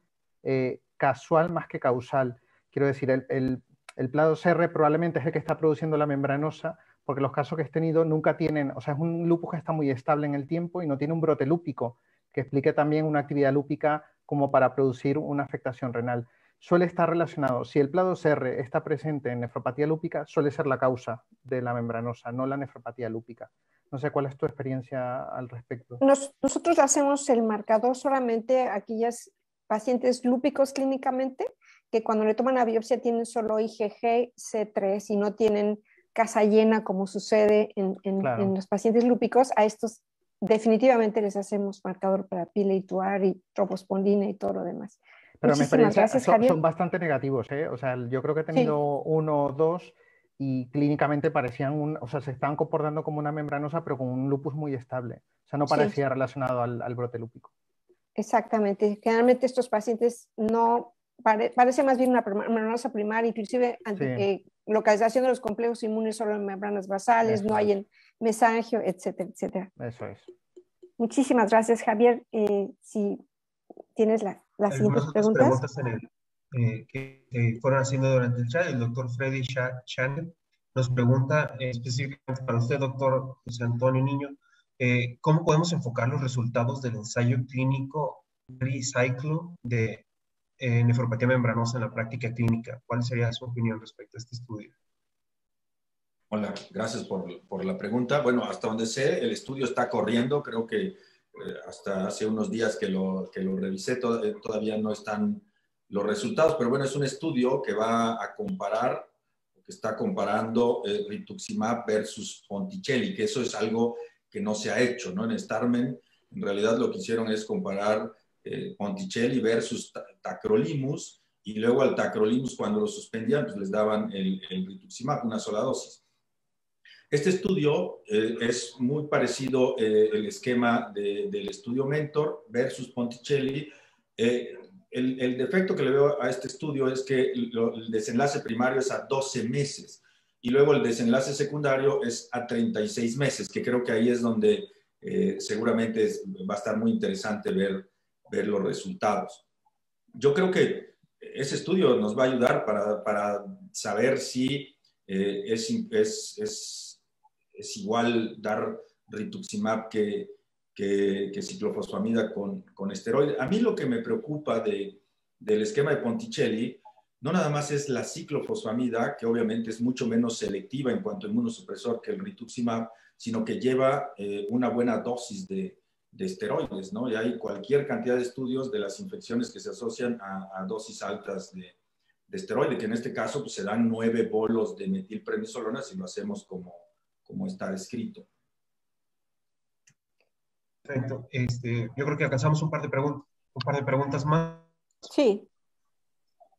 casual más que causal. Quiero decir, el PLA2R probablemente es el que está produciendo la membranosa, porque los casos que he tenido nunca tienen, o sea, es un lupus que está muy estable en el tiempo y no tiene un brote lúpico que explique también una actividad lúpica como para producir una afectación renal. Suele estar relacionado, si el PLA2R está presente en nefropatía lúpica, suele ser la causa de la membranosa, no la nefropatía lúpica. No sé cuál es tu experiencia al respecto. Nosotros hacemos el marcador solamente a aquellos pacientes lúpicos clínicamente, que cuando le toman la biopsia tienen solo IgG C3 y no tienen casa llena como sucede en los pacientes lúpicos. A estos definitivamente les hacemos marcador para PLA2R y trombospondina y todo lo demás. Pero mi experiencia son bastante negativos, ¿eh? O sea, yo creo que he tenido uno o dos y clínicamente parecían, o sea, se estaban comportando como una membranosa, pero con un lupus muy estable. O sea, no parecía relacionado al brote lúpico. Exactamente. Generalmente estos pacientes no, parece más bien una membranosa primaria, inclusive localización de los complejos inmunes solo en membranas basales, no hay en mesangio, etcétera, etcétera. Eso es. Muchísimas gracias, Javier. Si tienes las siguientes preguntas. Que fueron haciendo durante el chat. El doctor Freddy Chanel nos pregunta específicamente para usted, doctor José Antonio Niño, ¿cómo podemos enfocar los resultados del ensayo clínico Triciclo de nefropatía membranosa en la práctica clínica? ¿Cuál sería su opinión respecto a este estudio? Hola, gracias por la pregunta. Bueno, hasta donde sé, el estudio está corriendo. Creo que hasta hace unos días que lo revisé, todavía no están los resultados, pero bueno, es un estudio que va a comparar, que está comparando rituximab versus Ponticelli, que eso es algo que no se ha hecho, ¿no? En Starmen, en realidad lo que hicieron es comparar Ponticelli versus tacrolimus, y luego al tacrolimus, cuando lo suspendían, pues les daban el rituximab, una sola dosis. Este estudio es muy parecido el esquema del estudio Mentor versus Ponticelli. El defecto que le veo a este estudio es que el desenlace primario es a 12 meses y luego el desenlace secundario es a 36 meses, que creo que ahí es donde seguramente va a estar muy interesante ver los resultados. Yo creo que ese estudio nos va a ayudar para saber si es igual dar rituximab que ciclofosfamida con esteroide. A mí lo que me preocupa del esquema de Ponticelli no nada más es la ciclofosfamida, que obviamente es mucho menos selectiva en cuanto a inmunosupresor que el rituximab, sino que lleva una buena dosis de esteroides, ¿no? Y hay cualquier cantidad de estudios de las infecciones que se asocian a dosis altas de esteroide, que en este caso pues, se dan 9 bolos de metilprednisolona si lo hacemos como está escrito. Perfecto. Yo creo que alcanzamos un par de preguntas más. Sí.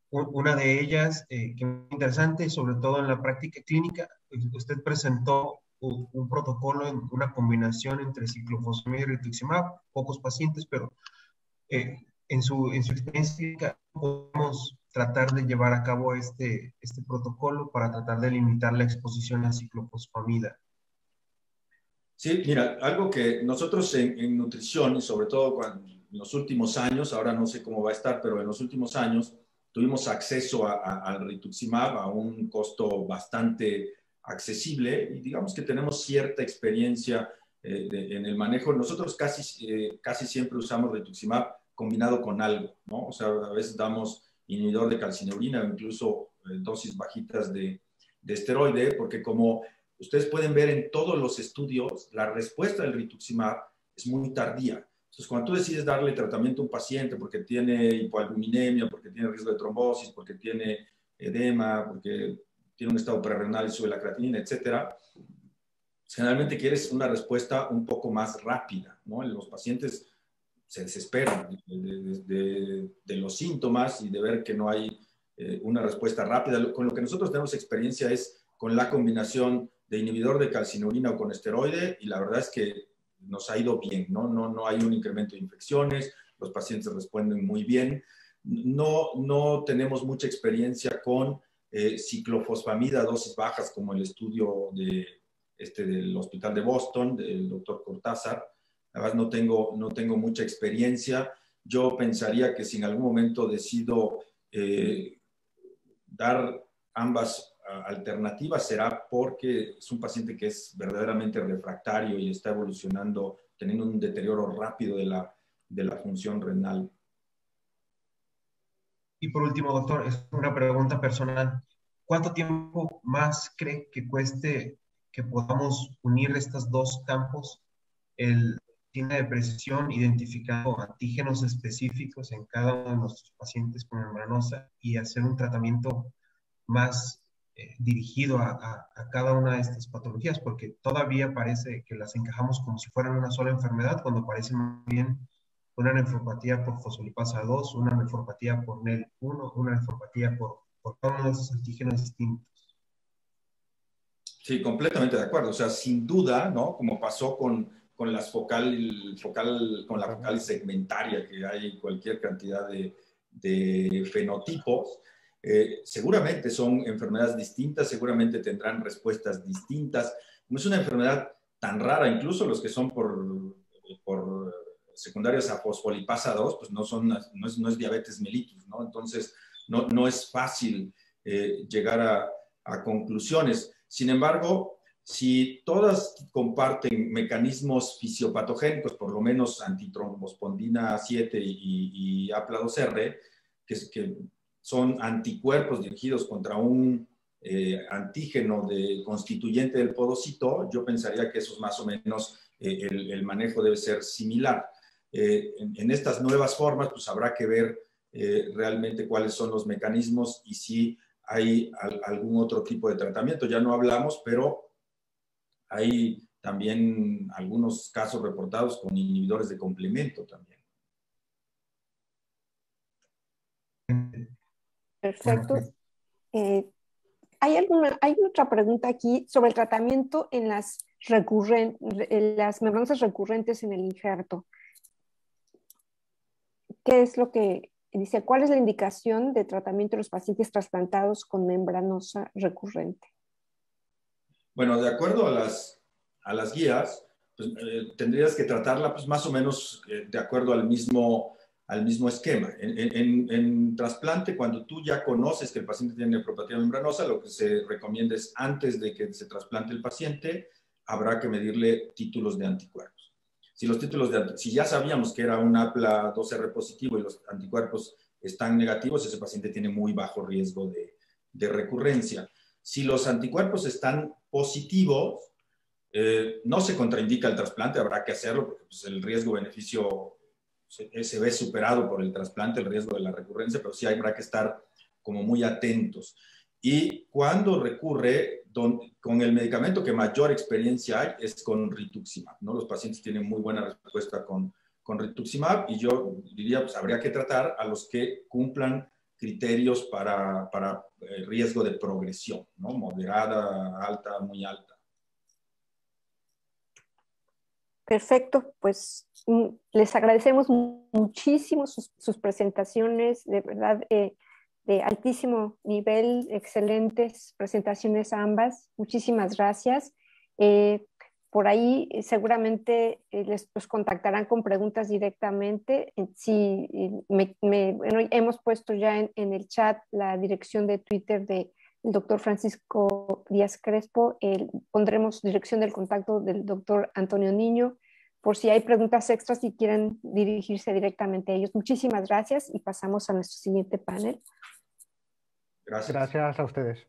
Una de ellas, que es muy interesante, sobre todo en la práctica clínica, usted presentó un protocolo en una combinación entre ciclofosfamida y rituximab, pocos pacientes, pero en su experiencia, ¿cómo podemos tratar de llevar a cabo este protocolo para tratar de limitar la exposición a ciclofosfamida? Sí, mira, algo que nosotros en nutrición, y sobre todo en los últimos años, ahora no sé cómo va a estar, pero en los últimos años tuvimos acceso al rituximab a un costo bastante accesible y digamos que tenemos cierta experiencia en el manejo. Nosotros casi siempre usamos rituximab combinado con algo, ¿no? O sea, a veces damos inhibidor de calcineurina o incluso dosis bajitas de esteroide, porque como ustedes pueden ver en todos los estudios, la respuesta del rituximab es muy tardía. Entonces, cuando tú decides darle tratamiento a un paciente porque tiene hipoalbuminemia, porque tiene riesgo de trombosis, porque tiene edema, porque tiene un estado prerrenal y sube la creatinina, etcétera, generalmente quieres una respuesta un poco más rápida, ¿no? Los pacientes se desesperan de los síntomas y de ver que no hay una respuesta rápida. Con lo que nosotros tenemos experiencia es con la combinación de inhibidor de calcineurina o con esteroide, y la verdad es que nos ha ido bien, ¿no? No hay un incremento de infecciones, los pacientes responden muy bien. No tenemos mucha experiencia con ciclofosfamida a dosis bajas como el estudio del Hospital de Boston, del doctor Cortázar. La verdad no tengo mucha experiencia. Yo pensaría que si en algún momento decido dar ambas alternativas será porque es un paciente que es verdaderamente refractario y está evolucionando, teniendo un deterioro rápido de la función renal. Y por último, doctor, es una pregunta personal. ¿Cuánto tiempo más cree que cueste que podamos unir estos dos campos, el cine de precisión, identificando antígenos específicos en cada uno de nuestros pacientes con membranosa y hacer un tratamiento más dirigido a cada una de estas patologías? Porque todavía parece que las encajamos como si fueran una sola enfermedad, cuando parece más bien una nefropatía por fosfolipasa 2, una nefropatía por NEL1, una nefropatía por cada uno de esos antígenos distintos. Sí, completamente de acuerdo. O sea, sin duda, ¿no? Como pasó con la focal segmentaria, que hay cualquier cantidad de fenotipos, seguramente son enfermedades distintas, seguramente tendrán respuestas distintas. Como es una enfermedad tan rara, incluso los que son por secundarios a fosfolipasa 2, pues no es diabetes mellitus, ¿no? Entonces, no es fácil llegar a conclusiones. Sin embargo, si todas comparten mecanismos fisiopatogénicos, por lo menos antitrombospondina 7 y APLA2R, que son anticuerpos dirigidos contra un antígeno constituyente del podocito, yo pensaría que esos más o menos el manejo debe ser similar. En estas nuevas formas, pues habrá que ver realmente cuáles son los mecanismos y si hay algún otro tipo de tratamiento. Ya no hablamos, pero hay también algunos casos reportados con inhibidores de complemento también. Perfecto. Hay otra pregunta aquí sobre el tratamiento en las membranosas recurrentes en el injerto. ¿Qué es lo que dice? ¿Cuál es la indicación de tratamiento de los pacientes trasplantados con membranosa recurrente? Bueno, de acuerdo a las guías, pues, tendrías que tratarla pues, más o menos de acuerdo al mismo esquema. En trasplante, cuando tú ya conoces que el paciente tiene nefropatía membranosa, lo que se recomienda es antes de que se trasplante el paciente, habrá que medirle títulos de anticuerpos. Si ya sabíamos que era un APLA2R positivo y los anticuerpos están negativos, ese paciente tiene muy bajo riesgo de recurrencia. Si los anticuerpos están positivos, no se contraindica el trasplante, habrá que hacerlo porque pues, el riesgo-beneficio se ve superado por el trasplante, el riesgo de la recurrencia, pero sí habrá que estar como muy atentos. Y cuando recurre, con el medicamento que mayor experiencia hay es con rituximab, ¿no? Los pacientes tienen muy buena respuesta con rituximab y yo diría, pues habría que tratar a los que cumplan criterios para riesgo de progresión, ¿no? Moderada, alta, muy alta. Perfecto, pues les agradecemos muchísimo sus presentaciones, de verdad, de altísimo nivel, excelentes presentaciones ambas. Muchísimas gracias. Por ahí seguramente los contactarán con preguntas directamente. Bueno, hemos puesto ya en el chat la dirección de Twitter del doctor Francisco Díaz Crespo. Pondremos dirección del contacto del doctor Antonio Niño por si hay preguntas extras y quieren dirigirse directamente a ellos. Muchísimas gracias y pasamos a nuestro siguiente panel. Gracias. Gracias a ustedes.